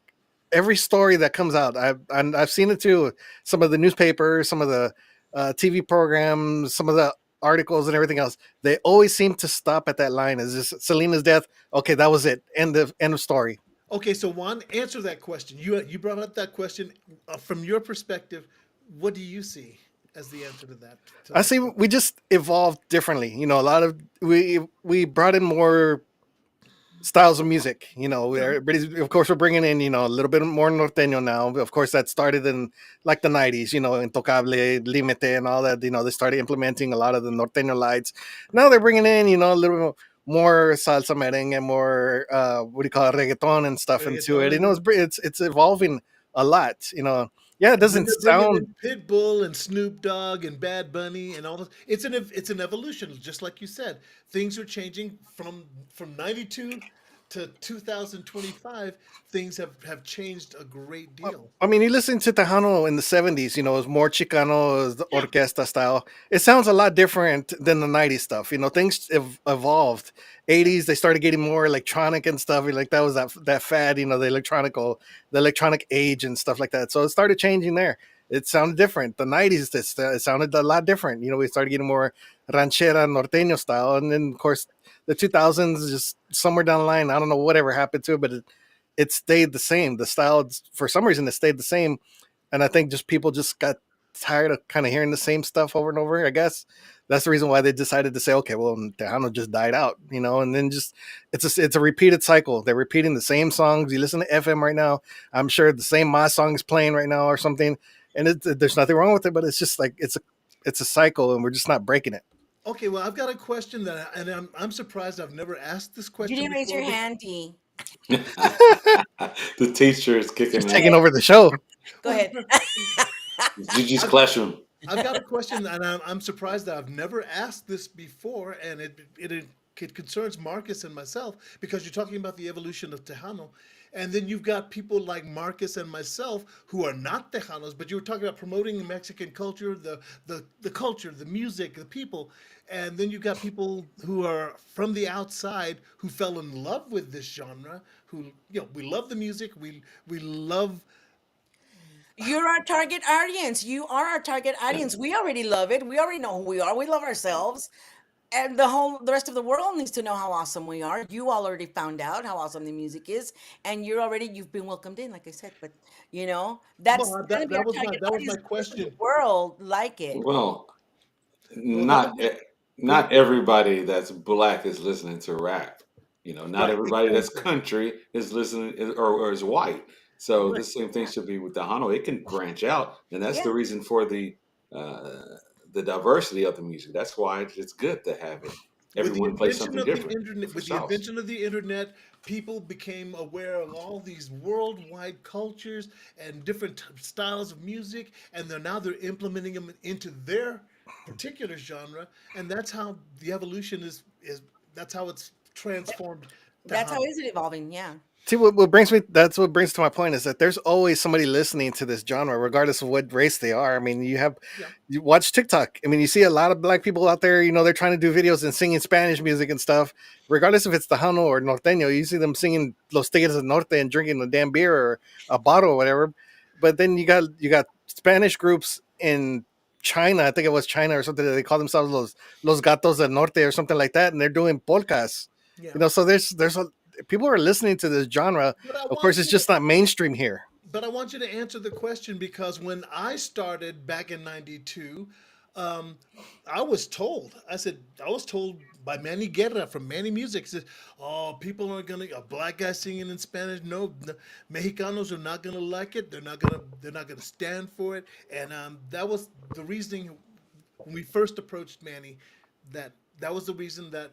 every story that comes out, I've seen it too. Some of the newspapers, some of the TV programs, some of the articles and everything else. They always seem to stop at that line. Is this Selena's death? Okay, that was it. End of story. Okay, so Juan, answer that question. You brought up that question from your perspective. What do you see as the answer to I that see question? we just evolved differently. A lot of we brought in more styles of music. Yeah. Everybody's, of course, we're bringing in, a little bit more norteño now. Of course, that started in like the 90s, Intocable, Limite, and all that. They started implementing a lot of the norteño lights. Now they're bringing in, a little bit more salsa merengue, more, what do you call it, reggaeton and stuff into it. Reggaeton. It's evolving a lot. Yeah, it And then doesn't they're bringing sound. in Pitbull and Snoop Dogg and Bad Bunny and all this. It's an evolution, just like you said. Things are changing from '92 to 2025. Things have changed a great deal. I mean, you listen to Tejano in the 70s, it was more Chicano, it was the Yeah. orquesta style. It sounds a lot different than the 90s stuff. Things evolved. 80s, they started getting more electronic and stuff. Like that was that fad, the electronic age and stuff like that. So it started changing there. it sounded different. The 90s, it sounded a lot different. We started getting more ranchera, norteño style. And then, of course, the 2000s, just somewhere down the line, I don't know whatever happened to it, but it stayed the same. The style, for some reason, it stayed the same. And I think just people just got tired of kind of hearing the same stuff over and over. I guess that's the reason why they decided to say, okay, well, Tejano just died out, and then just it's a repeated cycle. They're repeating the same songs. You listen to FM right now, I'm sure the same Ma song is playing right now or something, and there's nothing wrong with it, but it's just like it's a cycle, and we're just not breaking it. Okay, well, I've got a question and I'm surprised I've never asked this You question didn't raise your before. hand, D. The teacher is kicking Just in. taking over the show. Go ahead. Gigi's classroom. I've got a question, and I'm surprised that I've never asked this before, and it concerns Marcus and myself because you're talking about the evolution of Tejano, and then you've got people like Marcus and myself who are not Tejanos, but you were talking about promoting Mexican culture, the culture, the music, the people, and then you've got people who are from the outside who fell in love with this genre, who we love the music, we love. You're our target audience. You are our target audience. We already love it. We already know who we are. We love ourselves. And the rest of the world needs to know how awesome we are. You already found out how awesome the music is, and you've been welcomed in, like I said. But that's Well, gonna be our target that was my audience. The rest of the question. world like it. Well, Well, that was not my. e- Go ahead. not everybody that's black is listening to rap. Not Right, everybody that's exactly. country is listening or is white. So the Right. same thing should be with the Hano. It can branch out, and that's Yeah. the reason for the diversity of the music. That's why it's good to have it. With the Everyone plays invention something of the different, internet, different with the styles. invention of the internet, people became aware of all these worldwide cultures and different styles of music, and they're implementing them into their particular genre, and that's how the evolution is. That's how it's transformed That's how Tejano. is it evolving. Yeah. See, what brings me, that's what brings to my point is that there's always somebody listening to this genre, regardless of what race they are. I mean, Yeah. you watch TikTok. I mean, you see a lot of black people out there, they're trying to do videos and singing Spanish music and stuff, regardless if it's Tejano or Norteño. You see them singing Los Tigres del Norte and drinking a damn beer or a bottle or whatever. But then you got Spanish groups in China, I think it was China or something, they call themselves Los Gatos del Norte or something like that, and they're doing podcasts. Yeah. So people are listening to this genre. But I Of course, want it's you to just not mainstream here. but I want you to answer the question because when I started back in '92, um, I was told by Manny Guerra from Manny Music, says, "Oh, people are gonna a black guy singing in Spanish. No, the Mexicanos are not gonna like it. They're not gonna stand for it." And that was the reasoning when we first approached Manny. That that was the reason that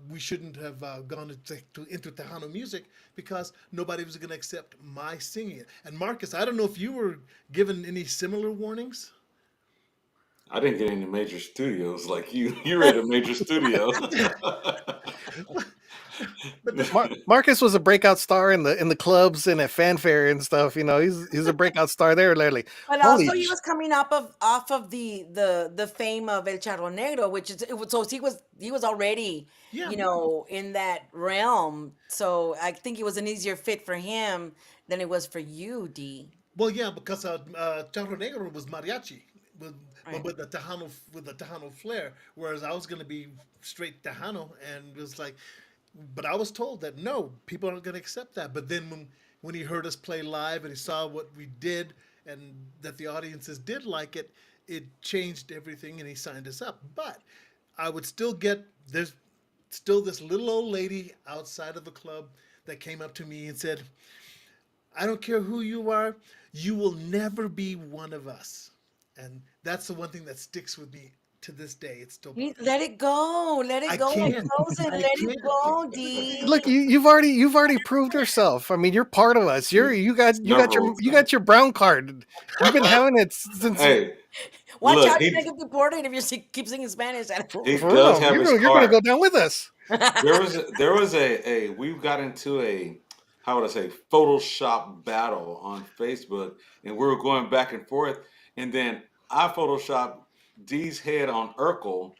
we shouldn't have gone into Tejano music because nobody was going to accept my singing it. And Marcus, I don't know if you were given any similar warnings. I didn't get any major studios like you. You're at a major studio. But the, Marcus was a breakout star in the clubs and at fanfare and stuff. He's a breakout star there. Literally, But holy, also, he was coming up of off of the fame of El Charro Negro, which is it was, so he was already yeah, in that realm. So I think it was an easier fit for him than it was for you, D. well, yeah, because Charro Negro was mariachi with, but Right. with the Tejano flair, whereas I was going to be straight Tejano, and it was like, but I was told that no, people aren't going to accept that. But then when he heard us play live and he saw what we did and that the audiences did like it, it changed everything, and he signed us up. But I would still get there's still this little old lady outside of the club that came up to me and said, I don't care who you are, you will never be one of us. And that's the one thing that sticks with me to this day. It's still Let it go. Let I it go like can't. frozen. I Let it can't. go, D. look, you've already proved yourself. I mean, you're part of us. You got Several you times. got your brown card. You've been having it since. Hey, Watch look, out, you're gonna get deported if you keep singing Spanish. he For does real, have his you're gonna card. go down with us. There was a we got into a, how would I say, Photoshop battle on Facebook, and we were going back and forth, and then I photoshopped D's head on Urkel,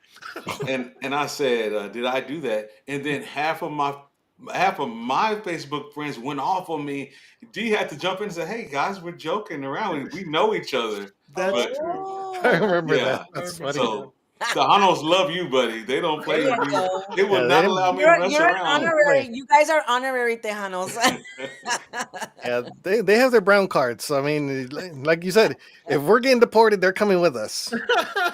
and I said, did I do that? And then half of my half of my Facebook friends went off on me. D had to jump in and say, "Hey guys, we're joking around. We know each other." That's But true. I Oh, remember that. yeah, I That's remember funny. that. so Tejanos love you, buddy. They don't there play you with me. go. They will Yeah, not they allow me to mess You're an around. honorary. You guys are honorary Tejanos. yeah, they have their brown cards. So, I mean, like you said, if we're getting deported, they're coming with us.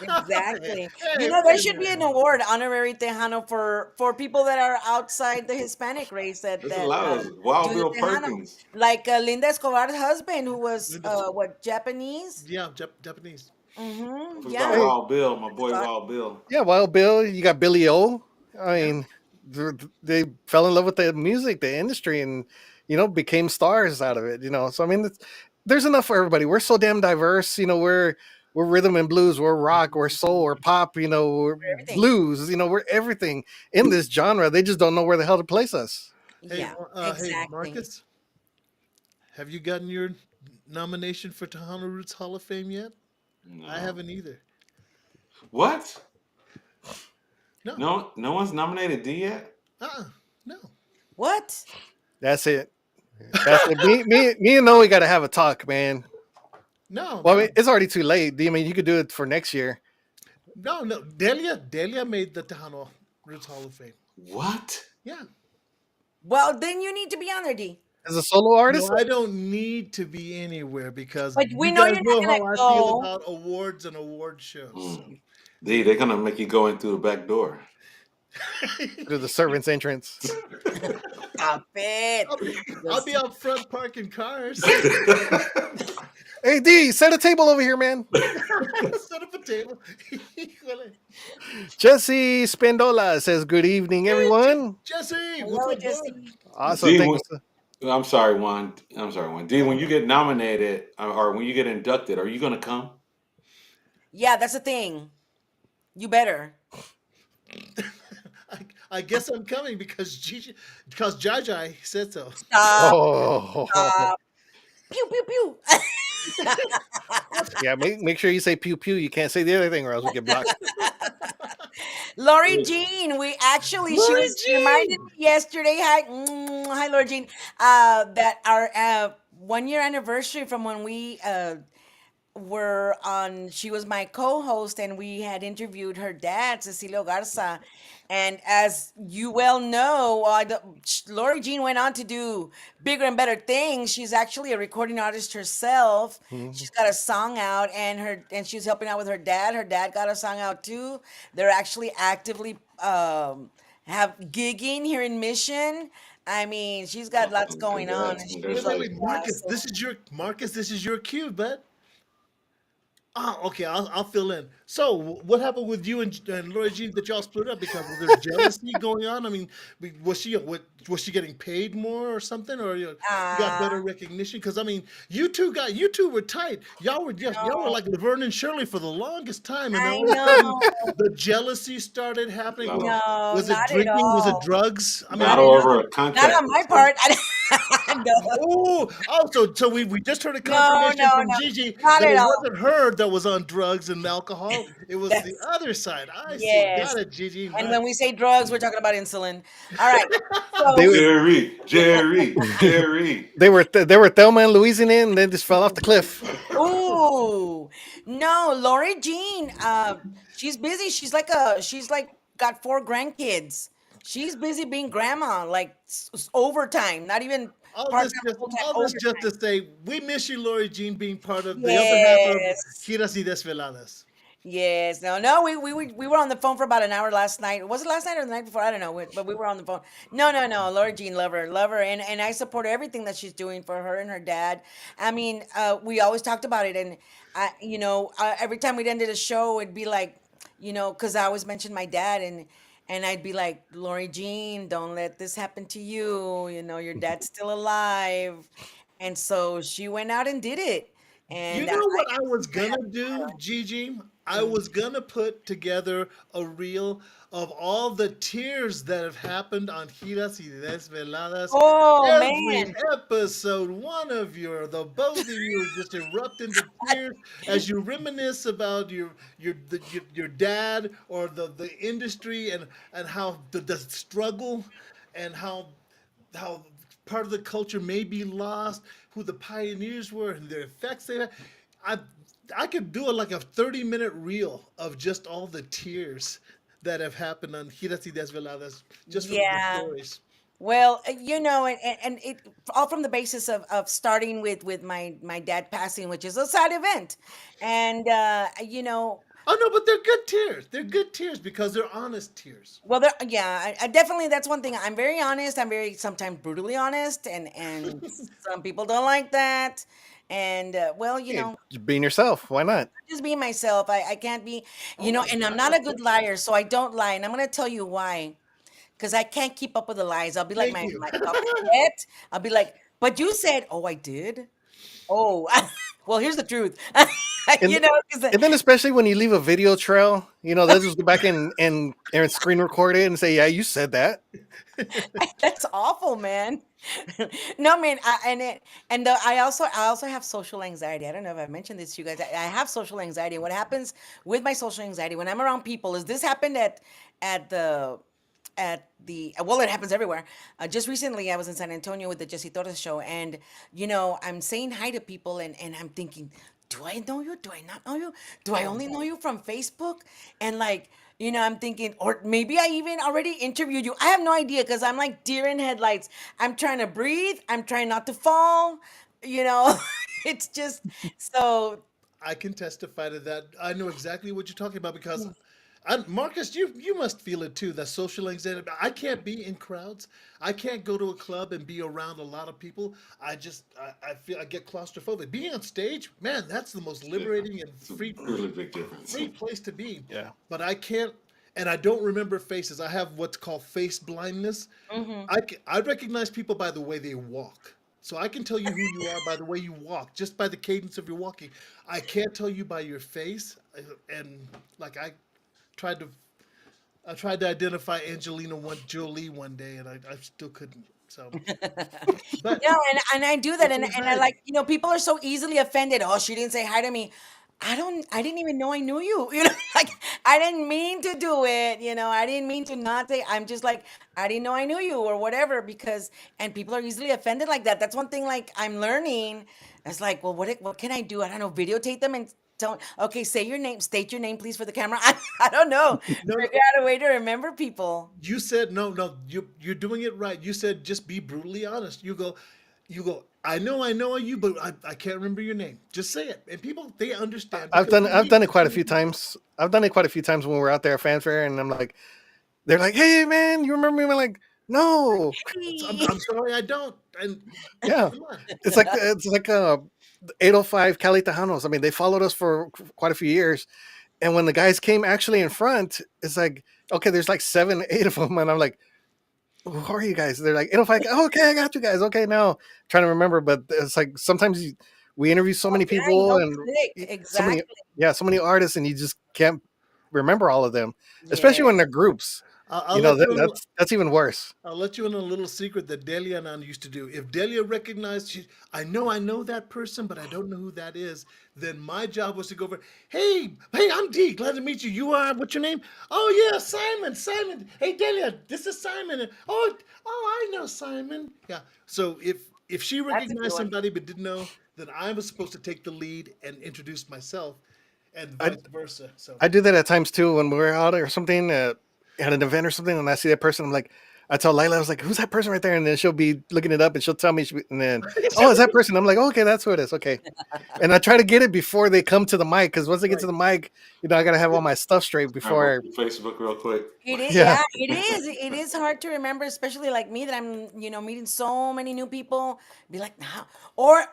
Hey, Exactly. You hey, know, there wait a should be minute. an award, honorary Tejano, for people that are outside the Hispanic race that There's a lot of those. do Wild the Bill Tejano, Perkins. like Linda Escobar's husband, who was Linda's, what, Japanese? yeah, Japanese. I Mm-hmm. forgot about Yeah. Hey, Wild Bill, my boy So, Wild Bill. yeah, Wild Bill, you got Billy O. I Yeah. mean, they fell in love with the music, the industry, and became stars out of it. So I mean, there's enough for everybody. We're so damn diverse. We're rhythm and blues, we're rock, we're soul, we're pop. We're everything. blues. We're everything in this genre. They just don't know where the hell to place us. Hey, Yeah, hey, exactly. Marcus, have you gotten your nomination for Tejano Roots Hall of Fame yet? I No. haven't either. What? No. No, no one's nominated D yet. Uh-uh. No. What? That's it. That's it. Me and Noe got to have a talk, man. No, Well, I no. mean, it's already too late. I mean, you could do it for next year. No, no. Delia made the Tejano Roots Hall of Fame. What? Yeah. Well, then you need to be on there, D. As a solo No, artist, I don't need to be anywhere because But we you know guys you're not know gonna how I feel go. about awards and award shows. Mm. D, they're gonna make you go in through the back door. through the servant's entrance. Stop it. I'll be out front parking cars. Hey D, set a table over here, man. Set up a table. Jesse Spendola says, "Good evening, everyone." Jesse, what's Hello, up, bud? Jesse. Awesome, D, thank you. I'm sorry, Juan. I'm sorry, Juan. D, when you get nominated or when you get inducted, are you gonna come? Yeah, that's the thing. You better. I guess I'm coming because Jai said so. Stop. Oh, Stop. Pew pew pew. yeah. Make sure you say pew pew. You can't say the other thing, or else we get blocked. Lori Jean, Lori she reminded Jean! me yesterday. Hi, Lori Jean. That our 1 year anniversary from when we were on. She was my co-host, and we had interviewed her dad, Cecilio Garza. And as you well know, Lori Jean went on to do bigger and better things. She's actually a recording artist herself. Mhm. She's got a song out, and she's helping out with her dad. Her dad got a song out too. They're actually actively have gigging here in Mission. I mean, she's got lots going on, Congrats, and she Wait, was wait, like, wait, congratulations. yeah. Marcus. So This is your cue, bud. Oh, okay. I'll fill in. So, what happened with you and Lori Jean that y'all split up because was there jealousy going on? I mean, was she getting paid more or something, or you got uh, better recognition? Because I mean, you two were tight. Y'all were no, like Laverne and Shirley for the longest time, and then I all of a sudden know. the jealousy started happening. Battle, No, Was it not at drinking? Was it all. drugs? I mean, Not I at mean, battle all. over a Not contract on my dispute. part. No, so we just heard a no, confirmation no, from no. Gigi Not that at it all. wasn't her that was on drugs and alcohol. It was the Yes. other side. I see. Yes. Got it, Gigi. And Nice. when we say drugs, we're talking about insulin. All right. They So, were Jerry. they were Thelma and Louise in it, and then just fell off the cliff. ooh, no, Lori Jean, she's busy. She's like got 4 grandkids. She's busy being grandma, like overtime, not even part time, full time All this just to overtime. say we miss you, Lori Jean, being part of the other half of Yes. Giras y Desveladas. Yes, no. We were on the phone for about an hour last night. Was it last night or the night before? I don't know, but we were on the phone. No. Laura Jean, love her, and I support everything that she's doing for her and her dad. I mean, we always talked about it, and every time we'd ended a show, it'd be like, because I always mentioned my dad, and I'd be like, Lori Jean, don't let this happen to you. Your dad's still alive, and so she went out and did it, You and I know what I just was gonna do, Gigi? I mm. was gonna put together a reel of all the tears that have happened on Giras y Desveladas. Oh Every man. episode, the both of you just erupt into tears as you reminisce about your dad or the industry and how the struggle and how how part of the culture may be lost, who the pioneers were, and their effects they had. I I could do like a 30-minute reel of just all the tears that have happened on Giras y Desveladas, just from the Yeah. stories. Well, and it all from the basis of starting with my dad passing, which is a sad event, and Oh no, but they're good tears. They're good tears because they're honest tears. well, yeah, I definitely that's one thing. I'm very honest. I'm very sometimes brutally honest, and some people don't like that. And well, Hey, just being yourself. Why not? just be myself. I can't be, and I'm not a good liar, so I don't lie. And I'm gonna tell you why. Because I can't keep up with the lies. I'll be like Thank you. I'll forget. I'll be like, but you said, oh, I did. Oh, well, here's the truth. And 'Cause and then especially when you leave a video trail, they'll just go back and screen record it and say, "Yeah, you said that." that's awful, man. No, man, I also have social anxiety. I don't know if I've mentioned this to you guys. I have social anxiety. And what happens with my social anxiety when I'm around people is this happened at the well, it happens everywhere. Just recently I was in San Antonio with the Jesse Torres show, and I'm saying hi to people, and I'm thinking, do I know you? Do I not know you? Do I only know you from Facebook? And like, I'm thinking, or maybe I even already interviewed you. I have no idea, because I'm like deer in headlights. I'm trying to breathe, I'm trying not to fall, you know. It's just so. I can testify to that. I know exactly what you're talking about because, Marcus, you must feel it too. That social anxiety. I can't be in crowds. I can't go to a club and be around a lot of people. I feel I get claustrophobic. Being on stage, man, that's the most liberating and It's a free really big difference. free place to be. Yeah. But I can't, and I don't remember faces. I have what's called face blindness. I recognize people by the way they walk. So I can tell you who you are by the way you walk, just by the cadence of your walking. I can't tell you by your face. And like tried to, I tried to identify Jolie one day, and I still couldn't. So, but No, and I do that, it's and I anxiety. like, people are so easily offended. Oh, she didn't say hi to me. I didn't even know I knew you. Like, I didn't mean to do it. I didn't mean to not say. I'm just like, I didn't know I knew you or whatever, because and people are easily offended like that. That's one thing like I'm learning. It's like, well, what can I do? I don't know. Videotape them and don't. Okay, say your name. State your name, please, for the camera. I don't know. No, no, Figure out a way to remember people. you said no, no. You're doing it right. You said just be brutally honest. You go. I know you, but I can't remember your name. Just say it, and people they understand I've because done we I've need done it to quite a see few people. times. I've done it quite a few times when we're out there at fanfare, and I'm like, they're like, "Hey, man, you remember me?" I'm like, "No." I'm sorry, I don't. And Yeah, come on, it's like 805 Cali Tejanos. I mean, they followed us for quite a few years, and when the guys came actually in front, it's like, okay, there's like 7, 8 of them, and I'm like, who are you guys? They're like 805. Oh, okay, I got you guys. Okay, now trying to remember, but it's like sometimes we interview so Oh many yeah, you people don't and click so many, exactly. yeah, so many artists, and you just can't remember all of them, especially Yeah. when they're groups. I'll let you in. That's even worse. I'll let you in a little secret that Delia and I used to do. If Delia recognized, I know that person, but I don't know who that is. Then my job was to go over. Hey, I'm D. Glad to meet you. You are. What's your name? Oh yeah, Simon. Simon. Hey Delia, this is Simon. Oh, I know Simon. Yeah. So if she That's a good recognized one. somebody but didn't know, then I was supposed to take the lead and introduce myself, and I vice versa. So I do that at times too when we're out or something at an event or something, and I see that person. I'm like, I tell Layla, I was like, "Who's that person right there?" And then she'll be looking it up, and she'll tell me, and then, oh, is that person? I'm like, oh, okay, that's who it is. Okay, and I try to get it before they come to the mic, because once they get to right. the mic, I gotta have all my stuff straight Remember before. Facebook real quick. It is, Yeah, yeah, it is. It is hard to remember, especially like me that I'm, meeting so many new people. Be like, nah. Or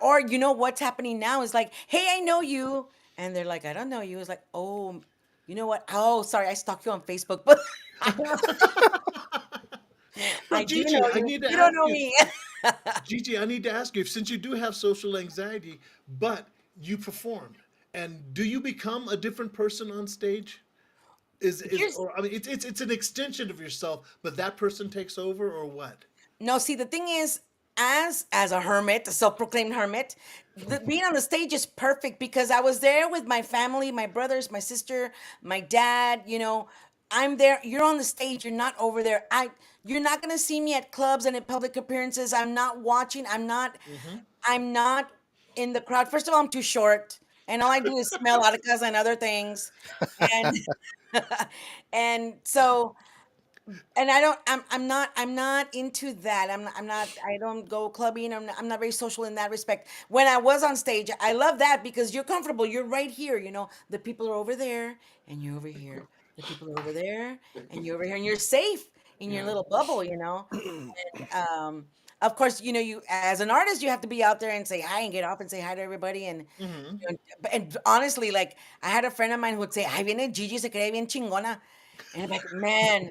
what's happening now is like, hey, I know you, and they're like, I don't know you. It's like, oh, you know what? Oh, sorry, I stalked you on Facebook, but So I do Gigi, know I you. need to You don't ask know you. me. Gigi, I need to ask you, since you do have social anxiety, but you perform, and do you become a different person on stage? Here's Or I mean, it's an extension of yourself, but that person takes over, or what? No, see, the thing is, as a hermit, a self-proclaimed hermit, being on the stage is perfect because I was there with my family, my brothers, my sister, my dad. I'm there. You're on the stage. You're not over there. You're not gonna see me at clubs and at public appearances. I'm not watching. I'm not. Mm-hmm. I'm not in the crowd. First of all, I'm too short, and all I do is smell latkes and other things, and and so and I don't. I'm not into that. I'm not. I don't go clubbing. I'm not very social in that respect. When I was on stage, I love that because you're comfortable. You're right here. The people are over there, and you're over here. The people are over there, and you're over here, and you're safe in your little bubble. Of course, you as an artist, you have to be out there and say hi and get off and say hi to everybody. Mm-hmm. And honestly, like I had a friend of mine who would say, "Ay, viene Gigi, se cree bien chingona," and I'm like, man.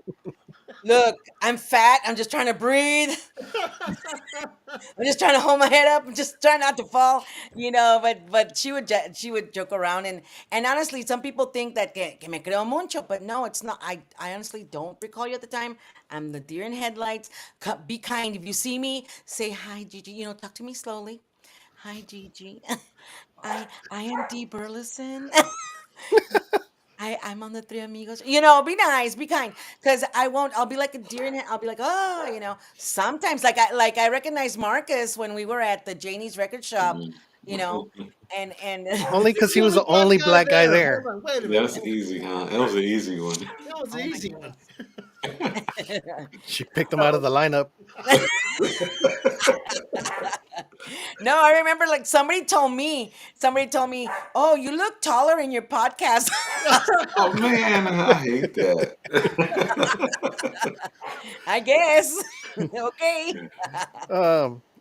Look, I'm fat. I'm just trying to breathe. I'm just trying to hold my head up. I'm just trying not to fall, But she would joke around and honestly, some people think that que me creo mucho, but no, it's not. I honestly don't recall you at the time. I'm the deer in headlights. Be kind. If you see me, say hi, Gigi. Talk to me slowly. Hi, Gigi. I am Dee Burleson. I'm on the Three Amigos. Be nice, be kind, because I won't. I'll be like a deer in head. I'll be like, oh, Sometimes, like I recognized Marcus when we were at the Janie's record shop, you know, and Only because he The was only the black only guy black guy there. Hold there. on. Wait a minute. That's easy, huh? That was an easy one. That was the easy one. She picked him out of the lineup. no, I remember like somebody told me, oh, you look taller in your podcast. Oh man, I hate that. I guess. Okay.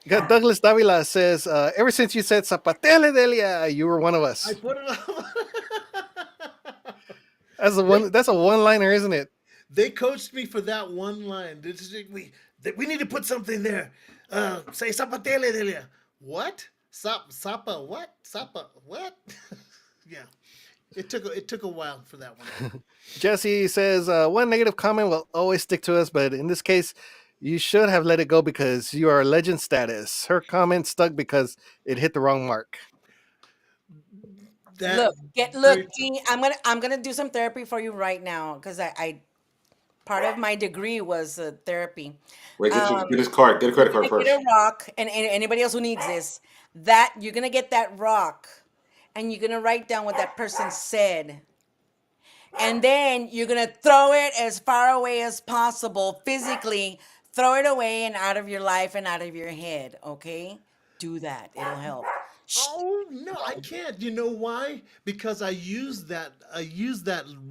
Got Douglas Davila says, ever since you said Zapatele Delia, you were one of I us. put it on. That's a one-liner, isn't it? They coached me for that one line. We need to put something there. Say Zapatele Delia. What? Sapa what? Sapa what? Yeah. It took a while for that one. Jesse says, one negative comment will always stick to us, but in this case, you should have let it go because you are legend status. Her comment stuck because it hit the wrong mark. That Look, very true. Jeannie, I'm gonna do some therapy for you right now because I part of my degree was therapy. Wait, Um, get his card. Get a you're credit card gonna get first. a rock, and anybody else who needs this, that you're gonna get that rock, and you're gonna write down what that person said, and then you're gonna throw it as far away as possible physically. Throw it away and out of your life and out of your head. Okay, do that. It'll help. Shh. Oh no, I can't. You know why? Because I used that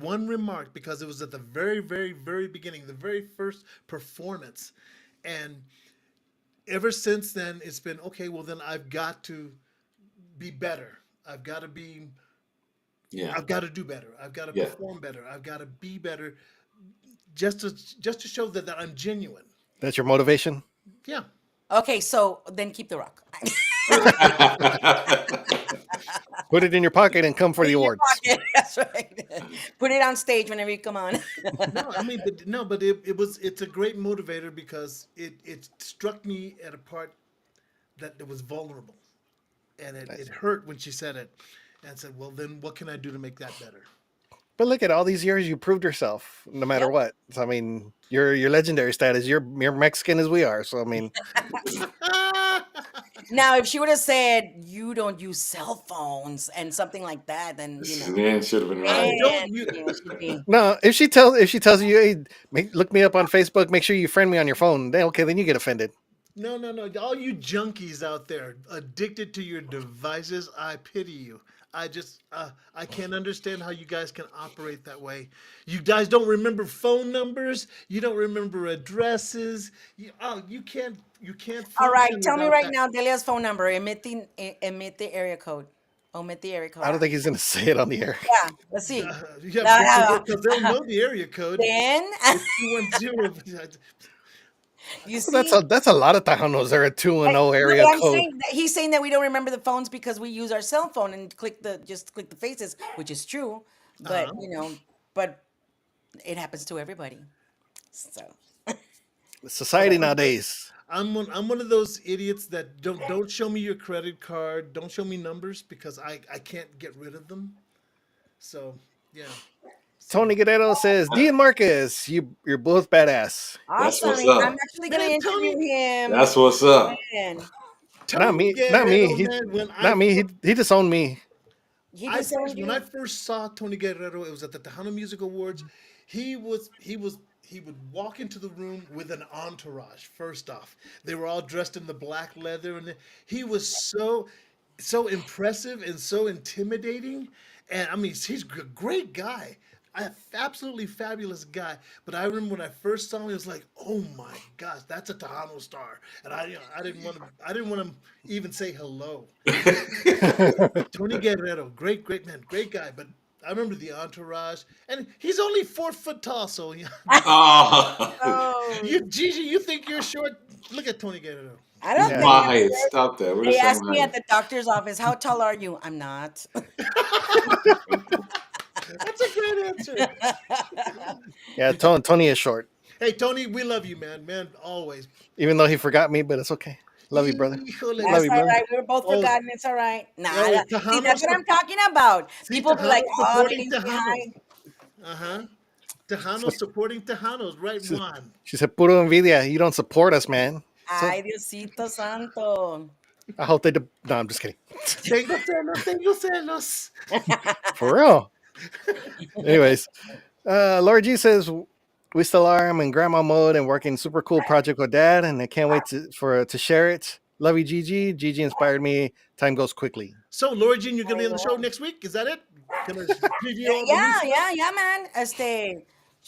one remark because it was at the very, very, very beginning, the very first performance. And ever since then it's been okay, well then I've got to be better. Yeah, I've got to do better. I've got to yeah. perform better. I've got to be better just to show that I'm genuine. That's your motivation? Yeah. Okay, so then keep the rock. Put it in your pocket and come for Put it the in your awards. pocket. That's right. Put it on stage whenever you come on. No, I mean, but it's a great motivator because it struck me at a part that it was vulnerable, and it hurt when she said it, and I said, well, then what can I do to make that better? But look at all these years you proved yourself, no matter Yep. what. So, I mean, you're legendary status. You're Mexican as we are. So I mean, Now, if she would have said you don't use cell phones and something like that, then Man should have been right. man, You she'd be. no. If she tells you, hey, look me up on Facebook. Make sure you friend me on your phone. Then okay, then you get offended. no, all you junkies out there addicted to your devices, I pity you. I can't understand how you guys can operate that way. You guys don't remember phone numbers. You don't remember addresses. You can't All right, function tell me without right that. now, Delia's phone number. Emit the area code. Omit the area code. I don't think he's gonna say it on the air. Yeah, let's see. Yeah, because they'll know the area code. Then It's 210. you Well, see. that's a lot of Tejanos. They're a 210 No, area but I'm code. saying he's saying that we don't remember the phones because we use our cell phone and just click the faces, which is true. But Uh-huh. but it happens to everybody. So Society nowadays. I'm one of those idiots that don't show me your credit card, don't show me numbers because I can't get rid of them. So yeah. Tony Guerrero says, D and Marcus, you're both badass. That's Awesome. what's I'm up. actually gonna Man, interview him. That's what's up. And Not Tony me. Not me. Guerrero, He man. not me. He disowned me. he disowned When I you. first saw Tony Guerrero, it was at the Tejano Music Awards. He would walk into the room with an entourage. First off, they were all dressed in the black leather, and he was so impressive and so intimidating. And I mean, he's a great guy. Absolutely fabulous guy. But I remember when I first saw him, it was like, oh my gosh, that's a Tejano star. And I didn't want to even say hello. Tony Guerrero, great man, great guy. But I remember the entourage, and he's only 4 foot tall. So Oh, Oh, you, Gigi, you think you're short? Look at Tony Guerrero. I don't Yeah. think my I'm height. short. Stop that. We're the They same asked me at height. the doctor's office, "How tall are you?" I'm not. That's a great answer. Yeah, Tony is short, Hey, Tony, we love you, man, always. even though he forgot me, but it's okay. Love you, brother. Híjole. Love That's you, all brother. right. We were both Oh, forgotten. It's all right. Nah, oh, see, that's what I'm talking about. See, People be like, Tejano "Oh, they supporting didn't say hi." Tejanos. Uh-huh. Tejanos supporting Tejanos, right, She, Juan? she said, "Puro envidia. You don't support us, man." So Ay, Diosito Santo. I hope they. No, I'm just kidding. Tengo celos. For real. Anyways, Laura G says we still are. I'm in grandma mode and working super cool project with dad, and I can't wait to share it. Love you, Gigi. Gigi inspired me. Time goes quickly. So, Laura Jean, you're going to be on the show next week? Is that it? Gonna preview all the new Yeah, stuff? yeah, man.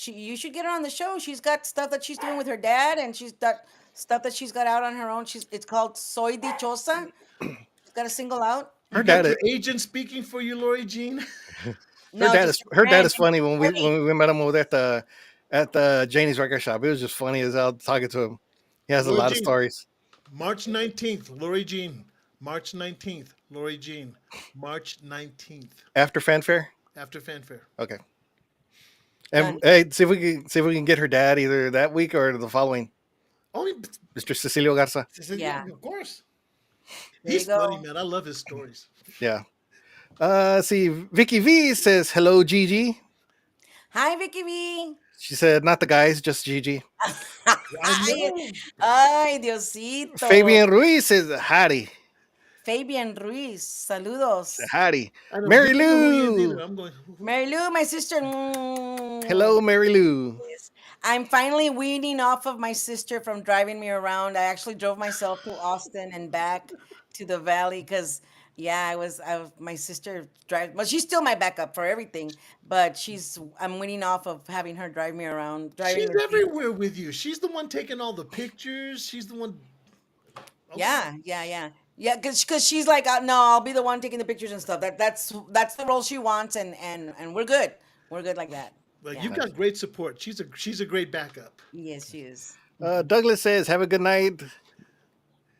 You should get her on the show. She's got stuff that she's doing with her dad, and she's got stuff that she's got out on her own. It's called Soy Dichosa. She's got a single out. You Her got dad, your agent speaking for you, Lori Jean? No, just her dad friend is funny. When Cody. we met him over there at the Janie's record shop, it was just funny as hell talking to him. He has a Lori lot of Jean, stories. March 19th, Lori Jean. March 19th, Lori Jean. March 19th, After fanfare, after fanfare. okay. Done. And hey, see if we can get her dad either that week or the following. Only, Mr. Cecilio Garza. Yeah. of course. There you He's go. funny, man. I love his stories. Yeah. See, Vicky V says hello, Gigi. Hi, Vicky V. She said not the guys, just Gigi. I Ay, know. ay, Diosito. Fabian Ruiz says howdy, Fabian Ruiz. Saludos. howdy. I don't Mary know who he is Lou. either. I'm going, Mary Lou, my sister. Hello, Mary Lou. I'm finally weaning off of my sister from driving me around. I actually drove myself to Austin and back to the valley because, yeah, my sister drive. Well, she's still my backup for everything, but I'm weaning off of having her drive me around. she's Me. everywhere with you. She's the one taking all the pictures. She's the one. Okay. Yeah, because she's like, no, I'll be the one taking the pictures and stuff. That's the role she wants, and we're good. We're good like that. Like Yeah. you've got great support. She's a great backup. Yes, she is. Douglas says have a good night and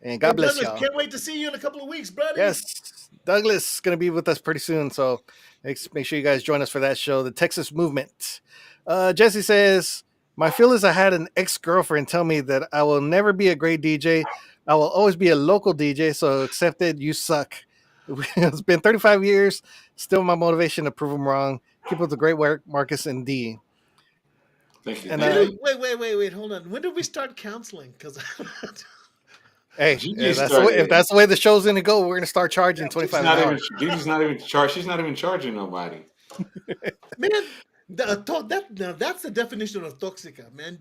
Hey, God bless Douglas, y'all. can't wait to see you in a couple of weeks, buddy. Yes, Douglas is going to be with us pretty soon, so make sure you guys join us for that show, the Texas Movement. Jesse says, my feel is I had an ex-girlfriend tell me that I will never be a great DJ. I will always be a local DJ, so accept it. You suck. It's been 35 years. Still my motivation to prove them wrong. Keep up the great work, Marcus and D. Thank you. And, Thank you. Wait, hold on. When did we start counseling? Because Hey, Gigi if that's, started if that's the way the show's going to go, we're going to start charging She's 25 not an even. hour. Gigi's not even charged. She's not even charging nobody. man, that's the definition of toxica, man.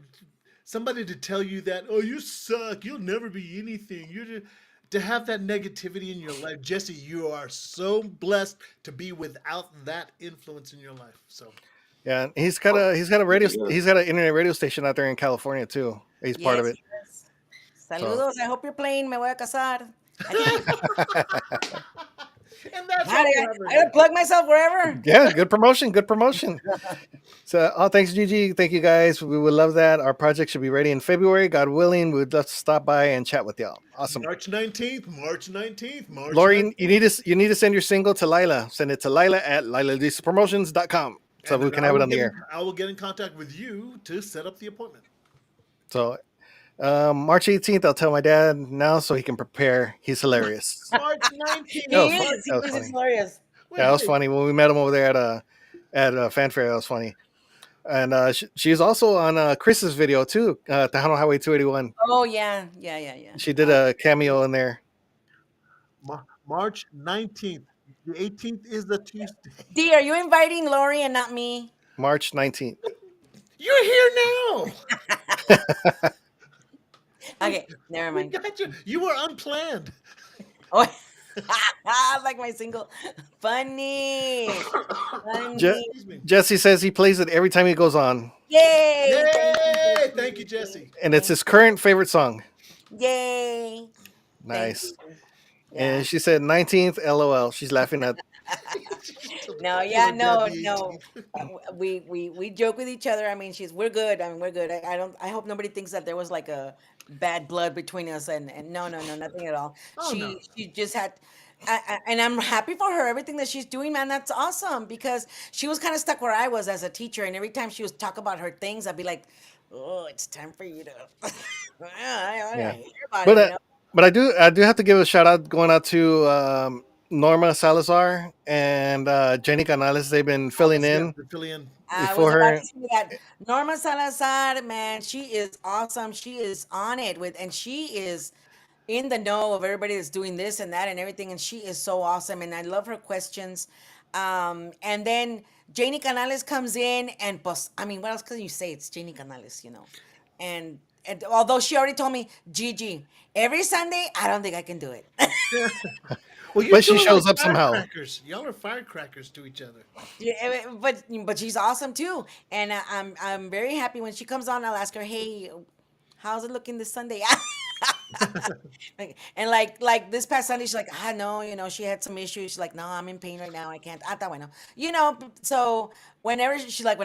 Somebody to tell you that, oh, you suck, you'll never be anything. To have that negativity in your life, Jesse. You are so blessed to be without that influence in your life. So Yeah, he's got an internet radio station out there in California too. He's part of it. Yes. Saludos. I hope you're playing. Me voy a casar. and that's I all gotta plug myself wherever. Yeah, good promotion. Good promotion. So, thanks, Gigi. Thank you, guys. We would love that. Our project should be ready in February, God willing. We'd love to stop by and chat with y'all. Awesome. March 19th. Lori, you need to send your single to Lila. Send it to Lila at liladispromotions.com so And we can have it on the air. I will get in contact with you to set up the appointment. So, March 18th, I'll tell my dad now so he can prepare. He's hilarious. March 19th. He That was is. funny. That was He's funny. hilarious. Yeah, that was funny when we met him over there at Fanfare. That was funny. And she's also on Chris's video too, Tejano Highway 281. Oh yeah, yeah, yeah, yeah. She did a cameo in there. March 19th. The 18th is the Tuesday. D, are you inviting Lori and not me? March 19th. You're here now. Okay, never We mind. got you. You were unplanned. Oh, like my single. Funny, Je- funny. Excuse me. Jesse says he plays it every time he goes on, Yay! Yay! Thank you, Jesse. and it's his current favorite song. Yay! Thank Nice. you. Yeah. And she said 19th, LOL. She's laughing at. No, yeah, no, The no. 18th. We joke with each other. I mean, we're good. I mean, we're good. I don't. I hope nobody thinks that there was like a bad blood between us. And no, no, no, nothing at all. Oh, no. She just had. And I'm happy for her. Everything that she's doing, man, that's awesome. Because she was kind of stuck where I was as a teacher, and every time she was talk about her things, I'd be like, "Oh, it's time for you to." I Yeah. hear about But it, you know? but I do have to give a shout out going out to Norma Salazar and Jenny Canales. They've been filling Yeah, in the Fillion. I for was about her. to say that Norma Salazar, man, she is awesome. She is on it with, and she is in the know of everybody that's doing this and that and everything. And she is so awesome. And I love her questions. And then Janie Canales comes in, and pues, I mean, what else can you say? It's Janie Canales, you know. And although she already told me, Gigi, every Sunday, I don't think I can do it. Well, you But she two are shows like up somehow. firecrackers. Y'all are firecrackers to each other. Yeah, but she's awesome too, and I'm very happy when she comes on. I'll ask her, "Hey, how's it looking this Sunday?" And like this past Sunday, she's like, "Ah, no, you know, she had some issues." She's like, "No, I'm in pain right now. I can't." I thought, bueno, you know. So whenever she's like,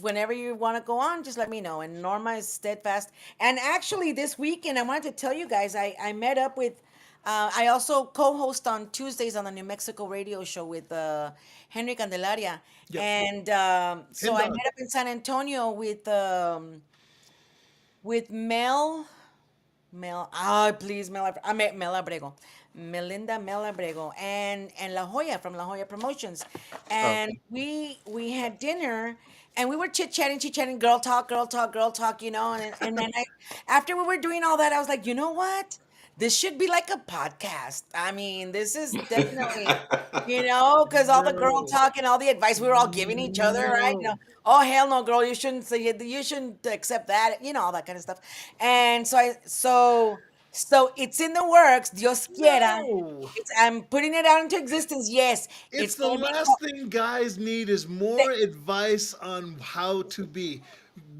whenever you want to go on, just let me know. And Norma is steadfast. And actually, this weekend, I wanted to tell you guys, I met up with. I also co-host on Tuesdays on the New Mexico radio show with Henry Candelaria, Yep. and so I Hendon. met up in San Antonio with Mel. Oh, please, I met Mel Abrego, Mel Abrego, and La Jolla from La Jolla Promotions, and we had dinner. And we were chit chatting, girl talk, you know. And then after we were doing all that, I was like, you know what? This should be like a podcast. I mean, this is definitely, you know, because all the girl No. talk and all the advice we were all giving each other, right? You know, No. oh hell no, girl, you shouldn't say it. You shouldn't accept that, you know, all that kind of stuff. And so it's in the works. Dios quiera. No. I'm putting it out into existence. Yes, It's it's the gonna be last thing guys need is more advice on how to be.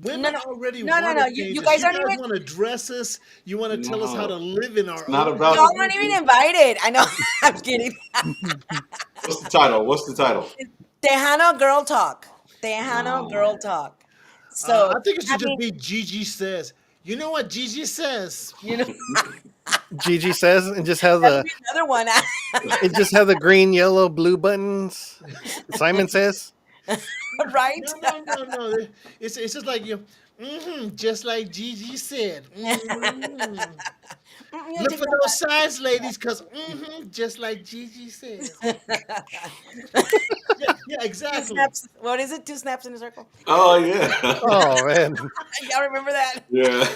no, Women no, already no, no, want no. to You change us. guys You aren't guys even. want to dress us. You want to tell us how to No, live in our it's not own about. Y'all aren't even invited. I know. I'm kidding. What's the title? What's the title? Tejano Girl Talk. Tejano Oh. Girl Talk. So, I think it I should just mean, be Gigi says. You know what Gigi says? you know, Gigi says, and just have that'll the be another one. it just have the green, yellow, blue buttons. Simon says. Right? No. It's just like you. Just like Gigi said. You Look take for that those signs, ladies, because just like Gigi said. Yeah, two exactly. snaps. What is it? Two snaps in a circle. Oh yeah, Oh man. Y'all remember that? yeah.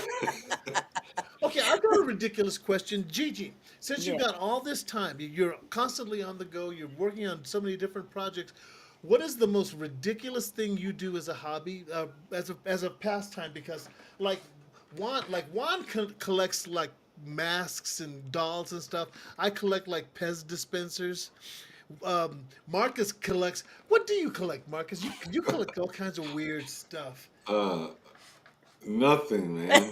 Okay, I've got a ridiculous question. Gigi, since you've Yeah. got all this time, you're constantly on the go, you're working on so many different projects. What is the most ridiculous thing you do as a hobby, as a pastime? Because Juan collects like masks and dolls and stuff. I collect like Pez dispensers. Marcus collects. What do you collect, Marcus? You collect all kinds of weird stuff. Uh, nothing, man.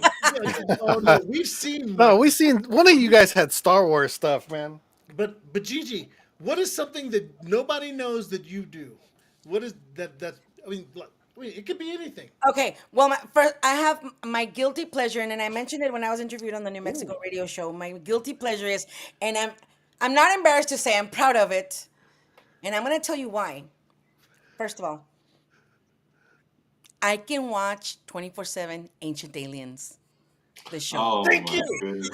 Oh no, we've seen No, Marcus. we seen one of you guys had Star Wars stuff, man. But Gigi, what is something that nobody knows that you do? What is that? It could be anything. Okay. Well, first, I have my guilty pleasure, and then I mentioned it when I was interviewed on the New Mexico radio show. My guilty pleasure is, and I'm not embarrassed to say I'm proud of it, and I'm going to tell you why. First of all, I can watch 24/7 Ancient Aliens, the show. Oh Thank my you. goodness.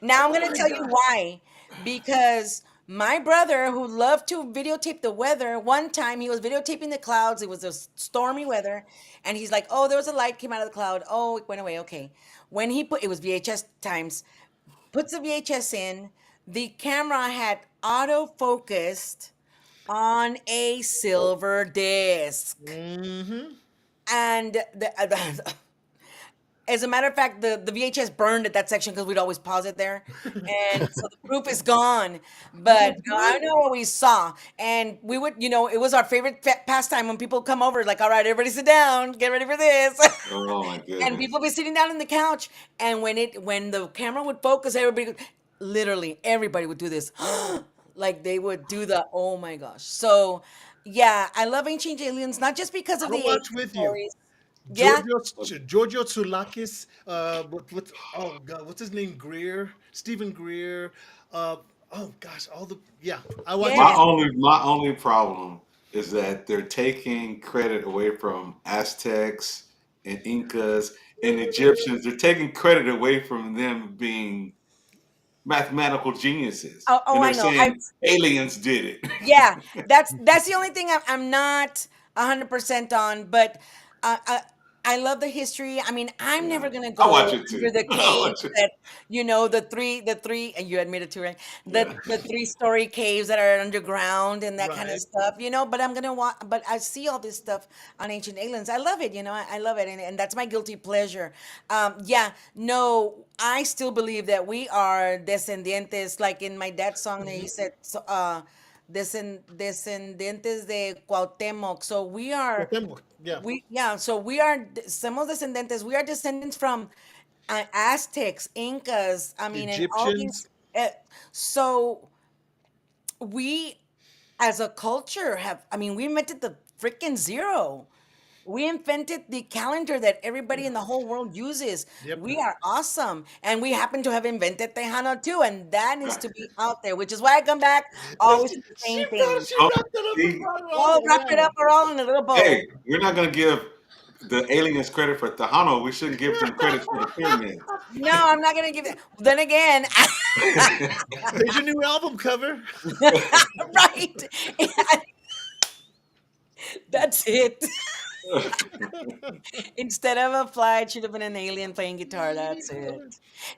Now I'm going to tell you why. Because My brother, who loved to videotape the weather, one time he was videotaping the clouds. It was a stormy weather, and he's like, "Oh, there was a light came out of the cloud. Oh, it went away. Okay." When he put it was VHS times. Puts the VHS in. The camera had auto focused on a silver disc, Mm-hmm. and as a matter of fact, the VHS burned at that section because we'd always pause it there, and so the proof is gone. But I know what we saw, and we would, it was our favorite pastime when people come over. Like, all right, everybody sit down, get ready for this, Oh my and goodness. people be sitting down on the couch, and when the camera would focus, literally everybody would do this, like they would do the oh my gosh. So, yeah, I love Ancient Aliens not just because of the I'll watch alien with you. stories. Yeah, Giorgio Tsoukalakis, what's oh god, what's his name? Greer, Stephen Greer. Oh gosh, I watch My yeah. it. only problem is that they're taking credit away from Aztecs and Incas and Egyptians. They're taking credit away from them being mathematical geniuses, Oh, and I they're know. saying aliens did it. Yeah, that's the only thing I'm not 100% on, but I love the history. I mean, I'm Yeah, never gonna I watch go it under too. the I caves watch it. that the three, and you admitted to, right? Yeah. The three-story caves that are underground and that kind of Right. stuff. But I'm gonna watch. But I see all this stuff on Ancient Aliens. I love it. I love it, and that's my guilty pleasure. Yeah, no, I still believe that we are descendientes. Like in my dad's song, that he said, so, descendientes de Cuauhtémoc. So Cuauhtémoc, yeah, so we are somos descendentes. We are descendants from Aztecs, Incas. I mean, and all these. Egyptians. Uh, so we, as a culture, I mean, we invented the freaking zero. We invented the calendar that everybody in the whole world uses. Yep. We are awesome. And we happen to have invented Tejano too. And that needs to be out there, which is why I come back always to the same thing. She Oh, wrapped it up and see, brought it all Oh, the wrap it up. way. We're all in a little bowl. hey, we're not gonna give the aliens credit for Tejano. We shouldn't give them credit for the pyramids. No, I'm not going to give it. Then again, There's your new album cover. right. That's it. Instead of a fly, it should have been an alien playing guitar. That's it.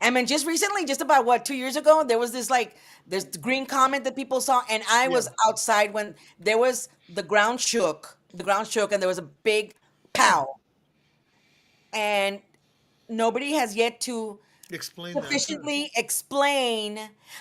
And then just recently, just about 2 years ago, there was this green comet that people saw, and I Yeah. was outside when there was the ground shook, and there was a big pow, and nobody has yet to Explain that. sufficiently explain.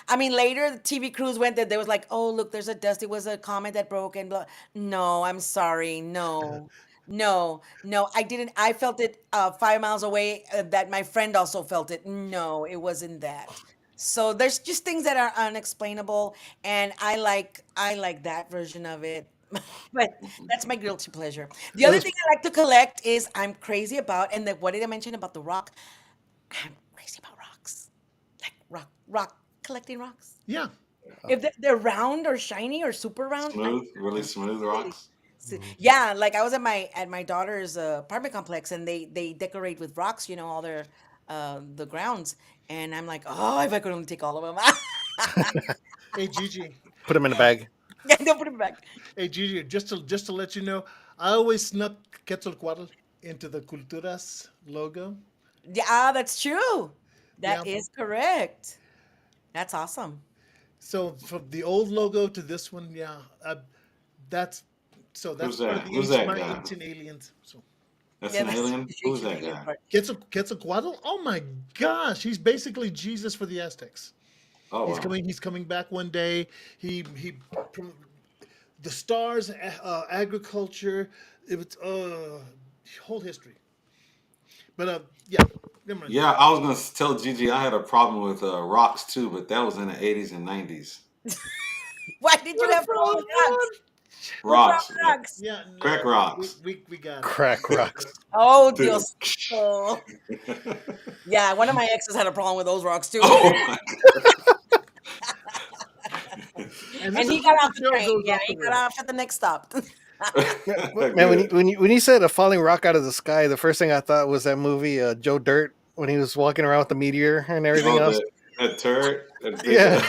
I mean, later the TV crews went there. There was like, oh, look, there's a dust. It was a comet that broke and blah. No, I'm sorry. No, no, no. I didn't. I felt it 5 miles away. That my friend also felt it. No, it wasn't that. So there's just things that are unexplainable, and I like that version of it. But that's my guilty pleasure. The It other was thing I like to collect is I'm crazy about, and what did I mention about the rock? I'm crazy about rocks. Like rock collecting rocks. Yeah. If they're round or shiny or super round, Smooth, really smooth rocks. yeah. Like I was at my daughter's apartment complex, and they decorate with rocks. All their the grounds, and I'm like, oh, if I could only take all of them. Hey Gigi. put them in a bag. Yeah, don't put it back. Hey Gigi, just to let you know, I always snuck Quetzalcoatl into the Culturas logo. Yeah, that's true. Yeah. That is correct. That's awesome. So from the old logo to this one, yeah, that's that's Who's part that? of the Who's that my guy? ancient aliens. So That's Yeah, an that's alien. the Who's ancient that alien guy? part. Quetzalcoatl, oh my gosh, he's basically Jesus for the Aztecs. Oh He's wow. coming. He's coming back one day. The stars, agriculture. It was whole history. But yeah, never mind. Yeah, I was gonna tell Gigi I had a problem with rocks too, but that was in the 80s and 90s. Why did you have problem with rocks? What's wrong Rocks, with rocks? Yeah, crack no, rocks. we got it. Crack rocks. Oh, Dude. Dios. Oh. Yeah, one of my exes had a problem with those rocks too. Oh my And And this he is got where off the the show train. goes Yeah, off he the got rails. off at the next stop. Man, Good. when you said a falling rock out of the sky, the first thing I thought was that movie Joe Dirt when he was walking around with the meteor and everything Oh, else. that turret. That big, Yeah.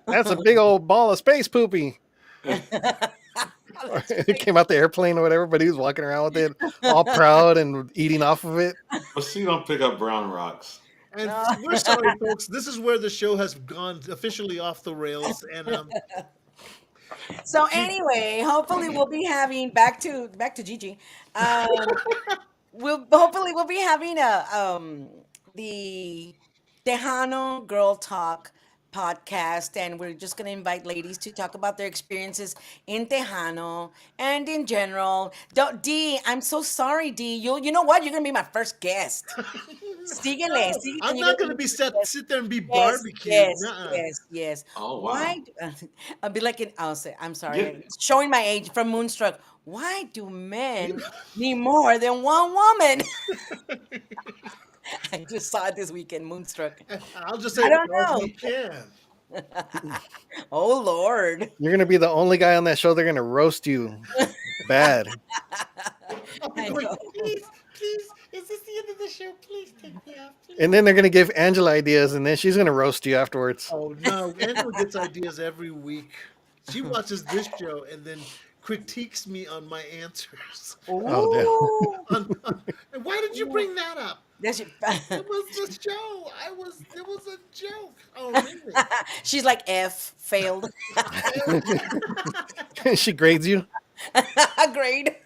That's a big old ball of space poopy. It came out the airplane or whatever, but he was walking around with it, all proud and eating off of it. But she don't pick up brown rocks. And we're sorry, folks. This is where the show has gone officially off the rails. And So anyway, hopefully we'll be having back to Gigi. We'll be having a the Tejano Girl Talk podcast, and we're just gonna invite ladies to talk about their experiences in Tejano and in general. Don't D, I'm so sorry, D. You know what? You're gonna be my first guest. Síguele, síguele, I'm you're not gonna gonna be be my first sit there and be Yes, barbecued. yes, Nuh-uh. yes. Oh, wow. Why? I'll be like, I'll say, I'm sorry, Yeah. it's showing my age from Moonstruck. Why do men need more than one woman? I just saw it this weekend, Moonstruck. I'll just say I don't because know. we can. Oh Lord. You're gonna be the only guy on that show. They're gonna roast you bad. I Wait, know. please, is this the end of the show? Please take me off. Please. And then they're gonna give Angela ideas, and then she's gonna roast you afterwards. Oh no, Angela gets ideas every week. She watches this show and then critiques me on my answers. Oh, And why did you bring that up? That's your- It was a show. It was a joke. Oh really? She's like F failed. damn. She grades you. Grade.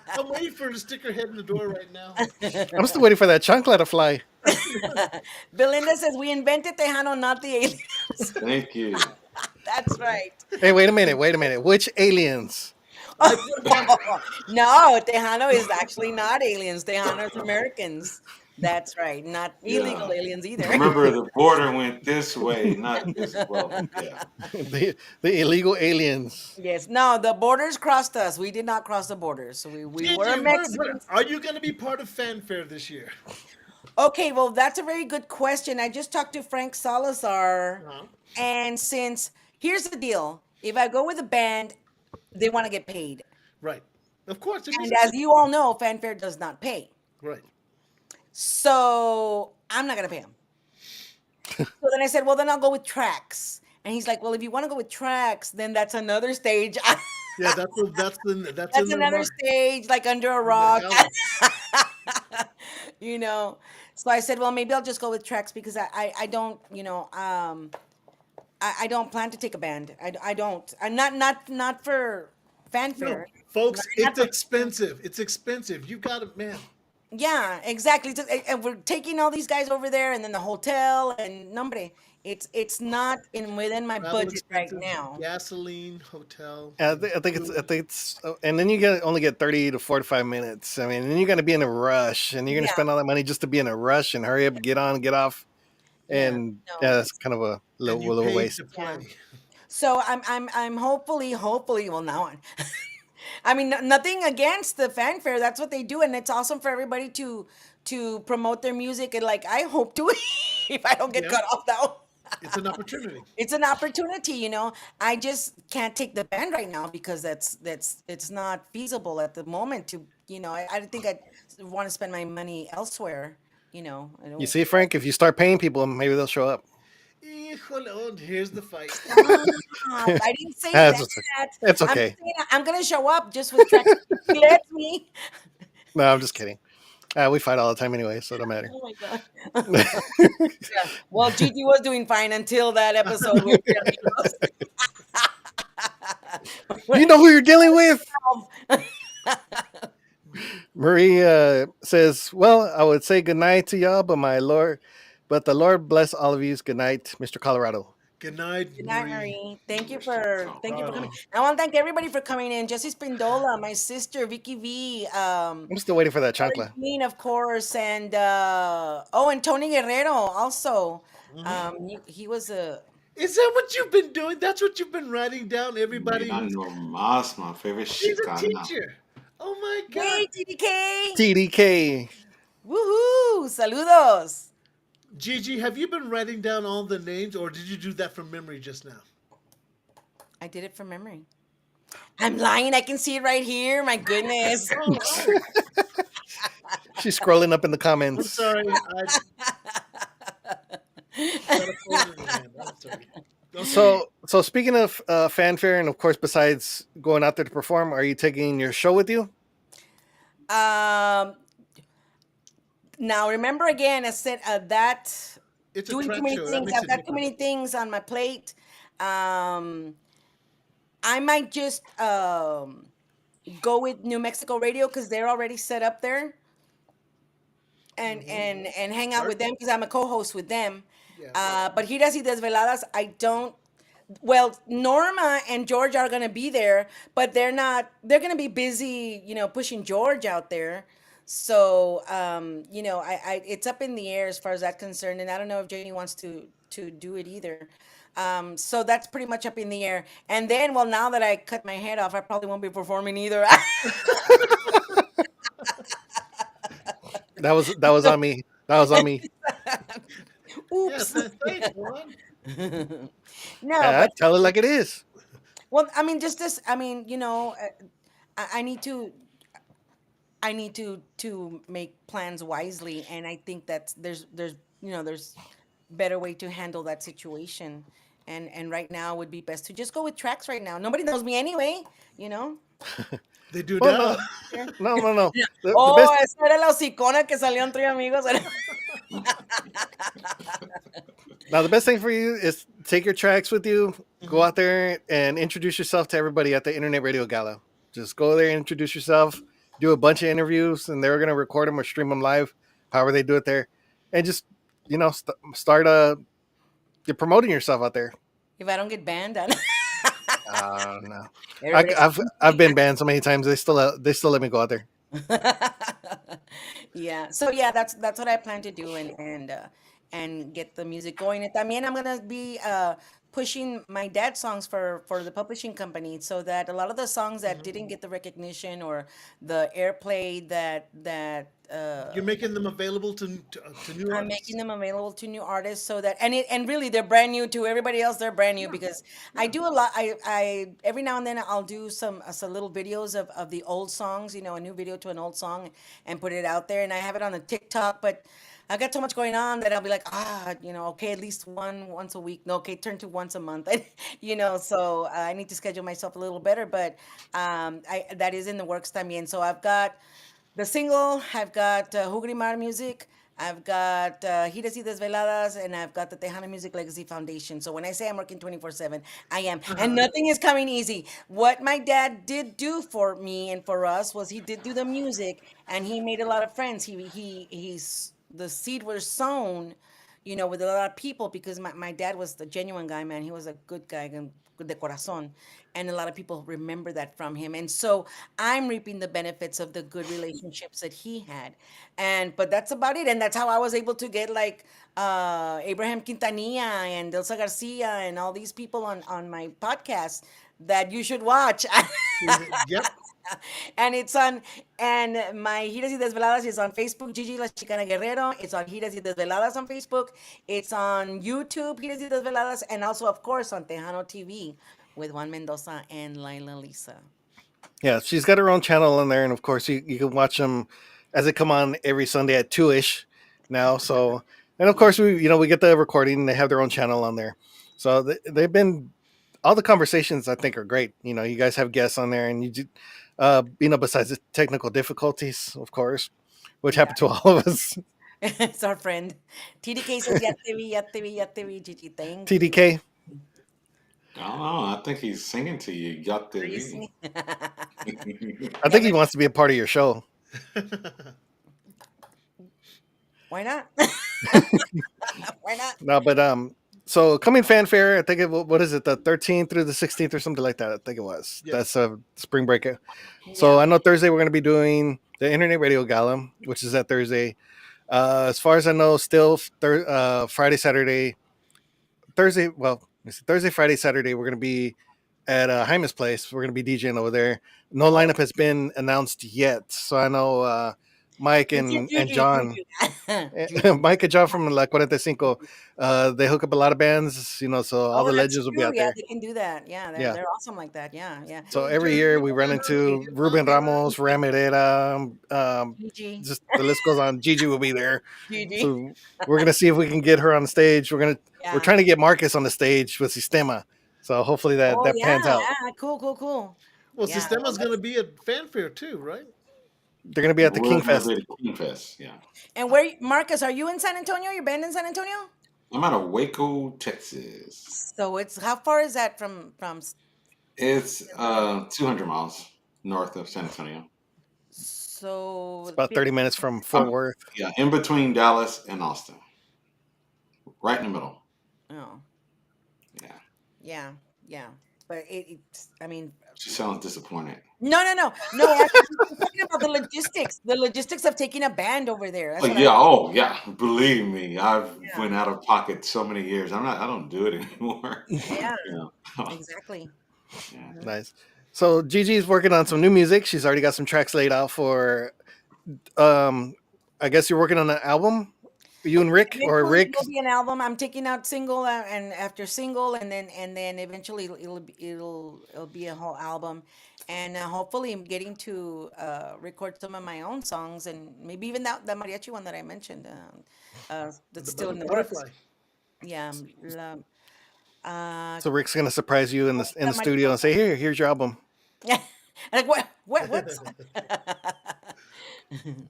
I'm waiting for her to stick her head in the door right now. I'm still waiting for that chancla to fly. Belinda says we invented Tejano, not the aliens. Thank you. That's right. Hey, wait a minute. Which aliens? No, Tejano is actually not aliens. Tejano is Americans. That's right. Not illegal aliens either. Remember, the border went this way, not this. Well, yeah. The illegal aliens. Yes. No, the borders crossed us. We did not cross the borders. So we were Mexicans. Are you going to be part of Fanfare this year? Okay, well, that's a very good question. I just talked to Frank Salazar. Uh-huh. And since, here's the deal. If I go with a band, they want to get paid. Right. Of course. And as you all know, Fanfare does not pay. Right. So I'm not gonna pay him. So then I said, well, then I'll go with tracks. And he's like, well, if you want to go with tracks, then that's another stage. Yeah, that's That's in the another mark- sage, like under a rock. alley. You know. So I said, well, maybe I'll just go with tracks because I don't, I don't plan to take a band. I don't. I'm not for No, fanfare. folks, Not it's for- expensive. It's expensive. You got to, man. Yeah, exactly. And we're taking all these guys over there, and then the hotel and nombre. It's not within my Travel budget right expenses, now. Gasoline, hotel. I think it's, and then you only get 30 to 45 minutes. I mean, and you're gonna be in a rush, and you're gonna Yeah. spend all that money just to be in a rush and hurry up, get on, get off, and no. yeah, that's kind of a And little, you little paid waste. to play. So I'm hopefully well now on. I mean nothing against the fanfare. That's what they do, and it's awesome for everybody to promote their music. And like I hope to, if I don't get Yeah. cut off now. It's an opportunity. It's an opportunity. I just can't take the band right now because it's not feasible at the moment to, I don't think I want to spend my money elsewhere, I don't. You see, Frank, if you start paying people, maybe they'll show up. Híjole, oh, here's the fight. I didn't say That's that. It's I'm okay. saying I'm gonna show up just with tracks. He lets me. No, I'm just kidding. We fight all the time anyway, so it don't matter. Oh my god. Yeah. Well, Gigi was doing fine until that episode with Amigos. You know who you're dealing with? Marie says, well, I would say good night to y'all, but the Lord bless all of you. Good night, Mr. Colorado. Good night, Good night, Marie. Marie. Thank you for coming. I want to thank everybody for coming in. Jesse Spindola, my sister, Vicky V, I'm still waiting for that chancla. Dean, of course, and and Tony Guerrero also. He was a Is that what you've been doing? That's what you've been writing down, everybody. Mira nomás, my favorite She's a Chicana. teacher. Oh my God. hey TDK. TDK. Woohoo! Saludos. Gigi, have you been writing down all the names, or did you do that from memory just now? I did it from memory. I'm lying. I can see it right here. My goodness. She's scrolling up in the I'm comments. sorry. Got a phone in my hand. I'm sorry. So speaking of fanfare, and of course, besides going out there to perform, are you taking your show with you? Um, Now, remember again, I said that It's a doing too trend many show. That things. makes I've it got too different. many things on my plate. Um, I might just go with New Mexico Radio because they're already set up there, and hang out with Perfect. them because I'm a co-host with them. Yeah. But Giras y Desveladas, I don't. Well, Norma and George are gonna be there, but they're not. They're gonna be busy, pushing George out there. So, it's up in the air as far as that's concerned, and I don't know if Janie wants to do it either. So that's pretty much up in the air. And then, well, now that I cut my head off, I probably won't be performing either. That was on me. That was on me. Yeah. Oops. Thanks, Juan. No, but Tell it like it is. well, I mean, just this. I mean, I need to. I need to make plans wisely, and I think that there's better way to handle that situation, and right now would be best to just go with tracks right now. Nobody knows me anyway, you know. They do Well, now. no. The Oh, best. esa era la hocicona que salió entre amigos. Now, the best thing for you is take your tracks with you, go out there and introduce yourself to everybody at the Internet Radio Gala. Just go there and introduce yourself, do a bunch of interviews, and they're going to record them or stream them live, however they do it there. And just, start you're promoting yourself out there. If I don't get banned, No. everybody. I've been banned so many times. They still let me go out there. Yeah. So yeah, that's what I plan to do, and get the music going. And también I'm gonna be pushing my dad's songs for the publishing company, so that a lot of the songs that didn't get the recognition or the airplay that You're making them available to new I'm artists. making them available to new artists, so that and really they're brand new to everybody else. They're brand new because I do a lot. I every now and then I'll do some little videos of the old songs. A new video to an old song and put it out there. And I have it on the TikTok, but I got so much going on that I'll be like, okay, at least once a week. No, okay, turn to once a month. So I need to schedule myself a little better. But I that is in the works también. So I've got the single, I've got Jugrimar Music, I've got Giras y Desveladas, and I've got the Tejano Music Legacy Foundation. So when I say I'm working 24/7, I am. And nothing is coming easy. What my dad did do for me and for us was he did do the music, and he made a lot of friends. He's the seed was sown, with a lot of people, because my dad was the genuine guy, man. He was a good guy and de corazon. And a lot of people remember that from him. And so I'm reaping the benefits of the good relationships that he had. But that's about it. And that's how I was able to get like Abraham Quintanilla and Delsa Garcia and all these people on my podcast that you should watch. Yep. And my Giras y Desveladas is on Facebook, Gigi La Chicana Guerrero. It's on Giras y Desveladas on Facebook. It's on YouTube, Giras y Desveladas, and also, of course, on Tejano TV with Juan Mendoza and Laila Lisa. Yeah, she's got her own channel on there, and of course you can watch them as they come on every Sunday at 2ish now. So, and of course we get the recording. And they have their own channel on there, so they've been all the conversations I think are great. You guys have guests on there, and besides the technical difficulties, of course, which happened to all of us. It's our friend. TDK says, ya te vi, Gigi. Thank you. TDK. I don't know. I think he's singing to you. Yacht Are you TV. seeing? I think he wants to be a part of your show. Why not? Why not? No, but so coming fanfare, I think what is it, the 13th through the 16th or something like that? I think it was. Yeah. That's a spring break. So Yeah. I know Thursday we're going to be doing the Internet Radio Gala, which is that Thursday. As far as I know, still Friday, Saturday, Thursday. Well, it's Thursday, Friday, Saturday. We're going to be at Jaime's place. We're going to be DJing over there. No lineup has been announced yet, so I know Mike and John. Mike and John from La 45. They hook up a lot of bands, so all Oh, the that's legends will be true. out Yeah, there. they can do that. Yeah, they're Yeah. they're awesome like that. Yeah, yeah. So So every just year we run into Ruben Ramos, Ramirera, Gigi, just the list goes on. Gigi will be there. Gigi. So we're gonna see if we can get her on the stage. We're Yeah. trying to get Marcus on the stage with Sistema. So hopefully that Oh that yeah, pans out. yeah. Cool, cool, cool. well, Yeah. Well, Sistema's going to be at Fanfare too, right? They're gonna be at the We're King gonna be Fest. at King Fest. Yeah, and where, Marcus? Are you in San Antonio? Your band in San Antonio? I'm out of Waco, Texas. So it's how far is that from? It's 200 miles north of San Antonio. It's So about 30 minutes from Fort Um, Worth. yeah, in between Dallas and Austin, right in the middle. oh Yeah, yeah, yeah. But it's I mean she sounds disappointed. no. Actually, I'm talking about the logistics of taking a band over there. Oh That's what yeah, oh yeah. Believe me, I've Yeah, went out of pocket so many years. I don't do it anymore. yeah, you exactly. yeah. Nice. So Gigi's working on some new music. She's already got some tracks laid out for. I guess you're working on an album. You and Rick or Eventually, Rick? it'll be an album. I'm taking out single and after single, and then eventually it'll be a whole album, and hopefully I'm getting to record some of my own songs and maybe even that mariachi one that I mentioned. That's still in the works. Butterfly. Yeah. Uh, So Rick's gonna surprise you in the that studio and say, here's your album. like what?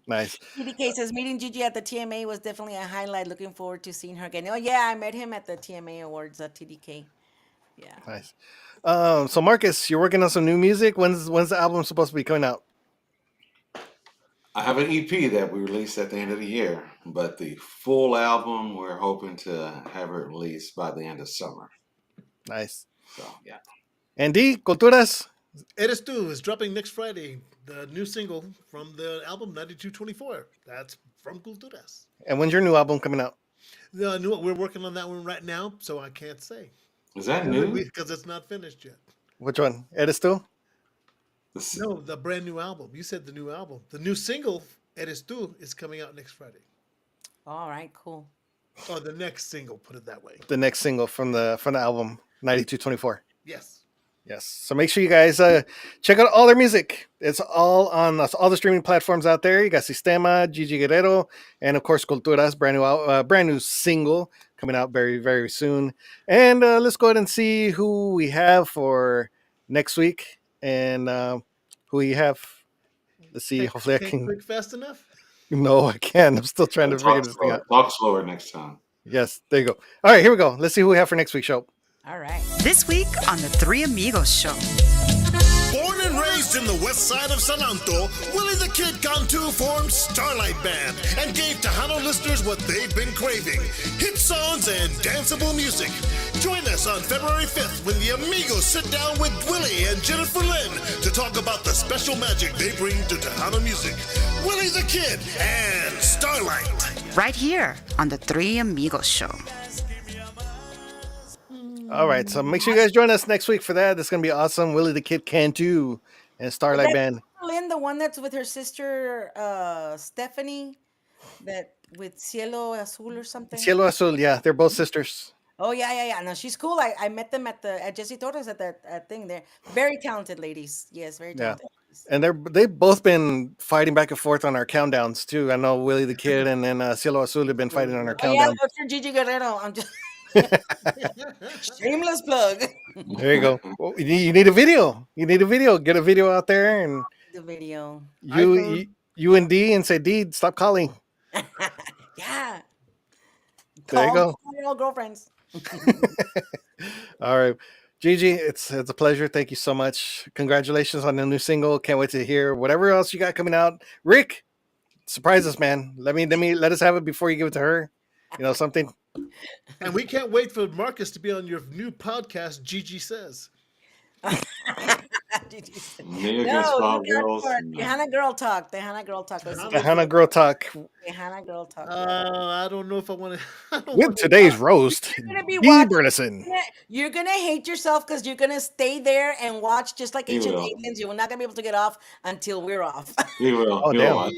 Nice, TDK says meeting Gigi at the TMA was definitely a highlight. Looking forward to seeing her again. Oh yeah, I met him at the TMA Awards at TDK. Yeah. nice. So Marcus, you're working on some new music. When's the album supposed to be coming out? I have an EP that we released at the end of the year, but the full album we're hoping to have it released by the end of summer. Nice. So yeah. Andy, Culturas. Eres Tú is dropping next Friday. The new single from the album 9224. That's from Culturas. And when's your new album coming out? The new we're working on that one right now, so I can't say Is that new? because it's not finished yet. Which one? Eres tú? This- No, the brand new album. You said the new album. The new single Eres Tú is coming out next Friday. All right. Cool. Or the next single, put it that way. The next single from the album 9224. Yes. Yes. So make sure you guys check out all their music. It's all on all the streaming platforms out there. You got Sistema, Gigi Guerrero, and of course Culturas, brand new single coming out very, very soon. And let's go ahead and see who we have for next week and who we have. Let's see. Hopefully I Can't can. click fast enough. No, I can't. I'm still trying to figure this thing out. Talk slower next time. Yes, there you go. All right, here we go. Let's see who we have for next week's show. All right. This week on the Three Amigos Show. Born and raised in the west side of San Anto, Willie the Kid Cantu formed Starlight Band and gave Tejano listeners what they've been craving: hit songs and danceable music. Join us on February 5th when the Amigos sit down with Willie and Jennifer Lynn to talk about the special magic they bring to Tejano music. Willie the Kid and Starlight. Right here on the Three Amigos Show. All right, so make sure you guys join us next week for that. It's going to be awesome. Willie the Kid Cantu and Starlight Band. Lynn, the one that's with her sister Stephanie, that with Cielo Azul or something. Cielo Azul, yeah, they're both sisters. Oh yeah. No, she's cool. I met them at Jesse Torres at that thing there. Very talented ladies. Yes, very Yeah. talented. And they've both been fighting back and forth on our countdowns too. I know Willie the Kid and then Cielo Azul have been fighting on our Oh yeah, countdown. look for Gigi Guerrero. I'm just shameless plug. There you go. Well, you need a video. You need a video. Get a video out there and The video. you and D and say, D, stop calling. Yeah. There you go. Call your old girlfriends. All right. Gigi, it's a pleasure. Thank you so much. Congratulations on the new single. Can't wait to hear whatever else you got coming out. Rick, surprise us, man. Let us have it before you give it to her. You know, something. And we can't wait for Marcus to be on your new podcast, Gigi Says. Gigi said- Me against no, you five got girls. for No. Tejana Girl Talk. Tejana Girl Talk. Let's see. The Hannah Girl Talk Tejana Girl Talk. I don't know if I want to. I don't with want to. today's roast, You're gonna be Dee watching. Burleson. You're gonna hate yourself because you're gonna stay there and watch just like He ancient will. aliens. You're not gonna be able to get off until we're off. He will. Oh, He'll damn. watch.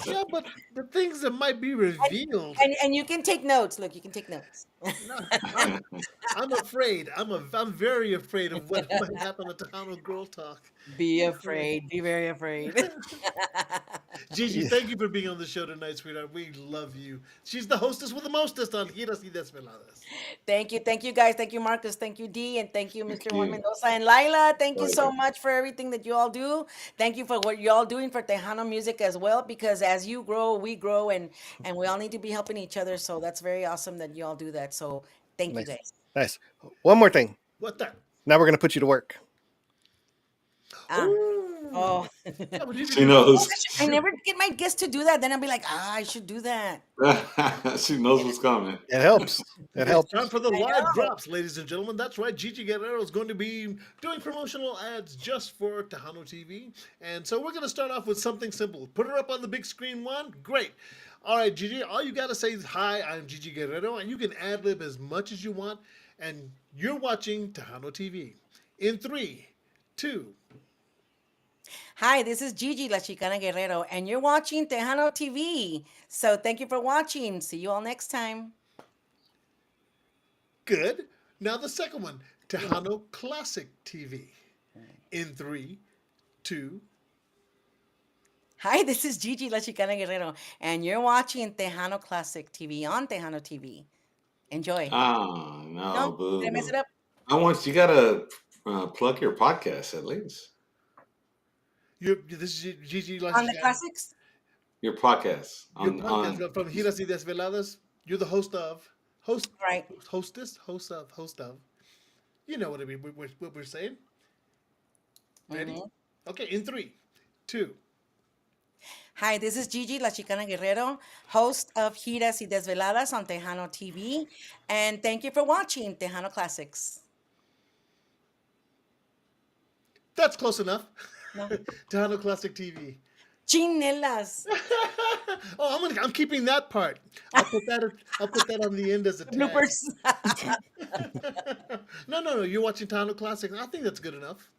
Yeah, but the things that might be revealed. And you can take notes. Look, you can take notes. No, I'm afraid. I'm very afraid of what might happen at Tejano Girl Talk. Be afraid. Be very afraid. Gigi, thank you for being on the show tonight, sweetheart. We love you. She's the hostess with the mostest on Giras y Desveladas. Thank you guys. Thank you, Marcus. Thank you, Dee, and thank you, Mr. Juan you. Mendoza and Lila. Thank you so Welcome. much for everything that you all do. Thank you for what you all doing for Tejano music as well. Because as you grow, we grow, and we all need to be helping each other. So that's very awesome that you all do that. So thank you Nice. guys. Nice. One more thing. What the? Now we're gonna put you to work. Ah. Oh. Yeah, but you She can- knows. I never get my guests to do that. Then I'll be like, I should do that. She knows what's coming. It helps. It It's helps. time for the I live know. drops, ladies and gentlemen. That's right. Gigi Guerrero is going to be doing promotional ads just for Tejano TV. And so we're going to start off with something simple. Put her up on the big screen one. Great. All right, Gigi, all you got to say is, hi, I'm Gigi Guerrero. And you can ad-lib as much as you want. And you're watching Tejano TV. In 3, 2, Hi, this is Gigi La Chicana Guerrero, and you're watching Tejano TV. So thank you for watching. See you all next time. good. Now the second one, Tejano Classic TV. In 3, 2, Hi, this is Gigi La Chicana Guerrero, and you're watching Tejano Classic TV on Tejano TV. Enjoy. Oh no, No? boo. Did I mess it up? I want you gotta plug your podcast at least. this is Gigi La On the Chicana. classics? Your podcast Your on, podcast from Giras y Desveladas. You're the host of Right. host of. You know what I mean? What we're saying. Ready? Mhm. Okay, in 3, 2. Hi, this is Gigi La Chicana Guerrero, host of Giras y Desveladas on Tejano TV, and thank you for watching Tejano Classics. That's close enough. No. Tejano Classic TV. Chinelas. Oh, I'm keeping that part. I'll put that on the end as a tag. Bloopers. No. You're watching Tejano Classic. I think that's good enough.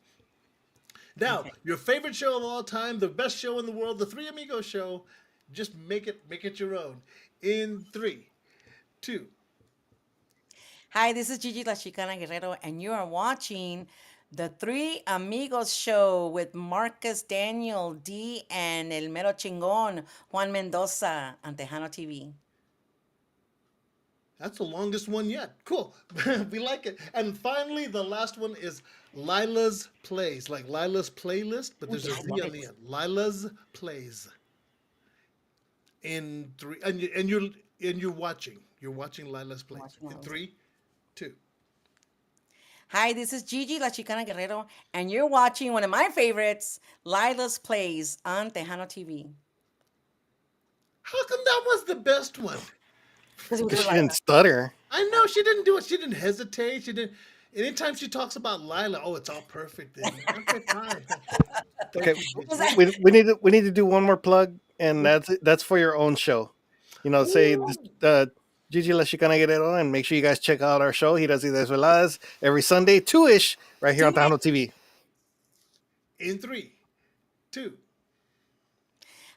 Now, your favorite show of all time, the best show in the world, the Three Amigos show. Just make it your own. In 3, 2. Hi, this is Gigi La Chicana Guerrero, and you are watching the Three Amigos show with Marcus, Daniel, D, and El Mero Chingon, Juan Mendoza on Tejano TV. That's the longest one yet. Cool. We like it. And finally, the last one is Lila's Plays, like Lila's playlist, but there's a Z on the end. Lila's Plays. In 3, and you're watching. You're watching Lila's Plays. Watching In Lila's. 3, 2. Hi, this is Gigi La Chicana Guerrero, and you're watching one of my favorites, Lila's Plays on Tejano TV. How come that was the best one? Because it was Because for she Lila. didn't stutter. I know she didn't do it. She didn't hesitate. She didn't. Anytime she talks about Lila, oh, it's all perfect. Then. Okay, fine. Okay, Was that- we need to do one more plug, and that's for your own show. You know, say this, Gigi La Chicana Guerrero, and make sure you guys check out our show, Giras y Desveladas, every Sunday, 2-ish, right here on Tejano TV. In 3, 2.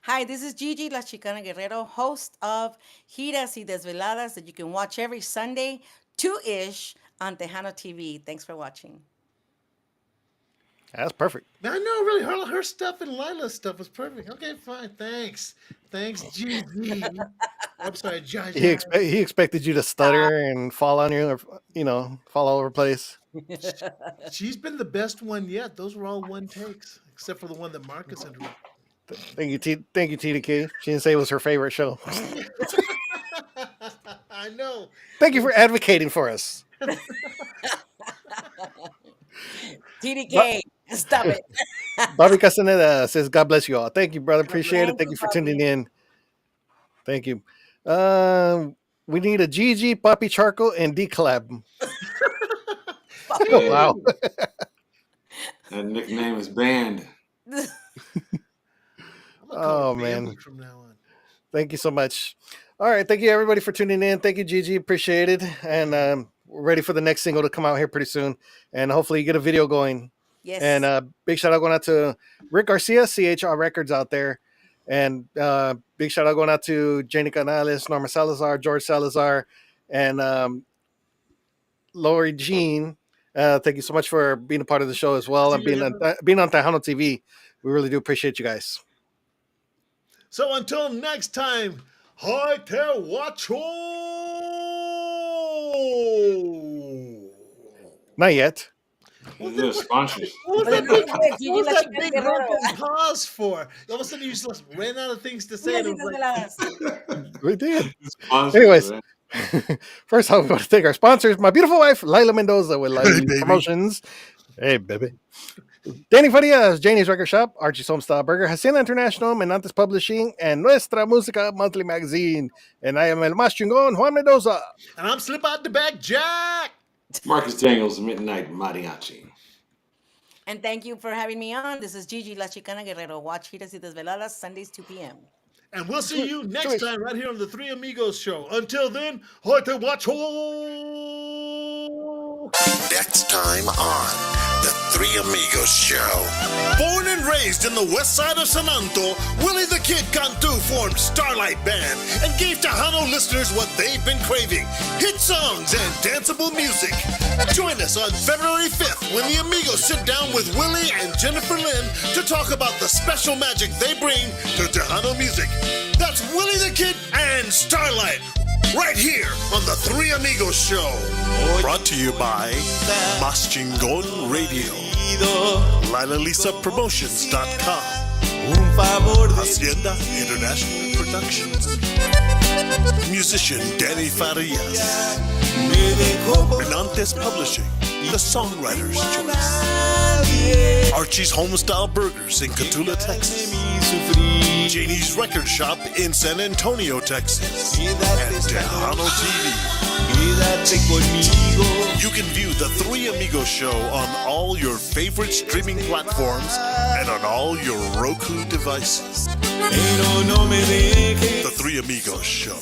Hi, this is Gigi La Chicana Guerrero, host of Giras y Desveladas that you can watch every Sunday, 2-ish on Tejano TV. Thanks for watching. That's perfect. I know, really, her stuff and Lila's stuff was perfect. Okay, fine. Thanks, Gigi. I'm sorry, Jaja. He expected you to stutter and fall on you, or fall all over the place. She's been the best one yet. Those were all one takes, except for the one that Marcus interrupted. Thank you, TDK. She didn't say it was her favorite show. I know. Thank you for advocating for us. TDK, stop it. Bobby Castaneda says, "God bless you all." Thank you, brother. Appreciate it. Thank Thank you, you for Bobby. tuning in. Thank you. We need a Gigi, Papi Charco, and D collab. Yeah. Wow. That nickname is banned. Oh, man. From now on. Thank you so much. All right. Thank you, everybody, for tuning in. Thank you, Gigi. Appreciate it. And we're ready for the next single to come out here pretty soon. And hopefully you get a video going. Yes. And big shout out going out to Rick Garcia, CHR Records out there. And big shout out going out to Janie Canales, Norma Salazar, George Salazar, and Lori Jean. Thank you so much for being a part of the show as well and being on Tejano TV. We really do appreciate you guys. So until next time, Hi Te Wacho! Not yet. They're sponsors. What was But that it's good. big, You what was just that like big Guerrero. broken pause for? All of a sudden you just ran out of things to say. And it was like, We did. Sponsors, Anyways, man. first I want to thank our sponsors, my beautiful wife, Lila Mendoza with Lila Hey, baby. Promotions. Hey, baby. Danny Farias, Janie's Record Shop, Archie's Homestyle Burger, Hacienda International, Menantes Publishing, and Nuestra Música Monthly Magazine. And I am El Más Chingón, Juan Mendoza. and I'm Slip Out the Back Jack! Marcus Daniels, Midnight Mariachi. And thank you for having me on. This is Gigi La Chicana Guerrero. Watch Giras y Desveladas, Sundays, 2 p.m. And we'll see you next time right here on the Three Amigos Show. Until then, Hi Te Wacho! Next time on The Three Amigos Show. Born and raised in the west side of San Anto, Willie the Kid Cantu formed Starlight Band and gave Tejano listeners what they've been craving: hit songs and danceable music. Join us on February 5th when the Amigos sit down with Willie and Jennifer Lynn to talk about the special magic they bring to Tejano music. That's Willie the Kid and Starlight, right here on the Three Amigos Show. Brought to you by Mas Chingon Radio, LilaLisaPromotions.com, Hacienda International Productions, musician Danny Farias, Menantes Publishing, the songwriter's choice, Archie's Homestyle Burgers in Catula, Texas, Janie's Record Shop in San Antonio, Texas, and Tejano TV. You can view The Three Amigos Show on all your favorite streaming platforms and on all your Roku devices. The Three Amigos Show.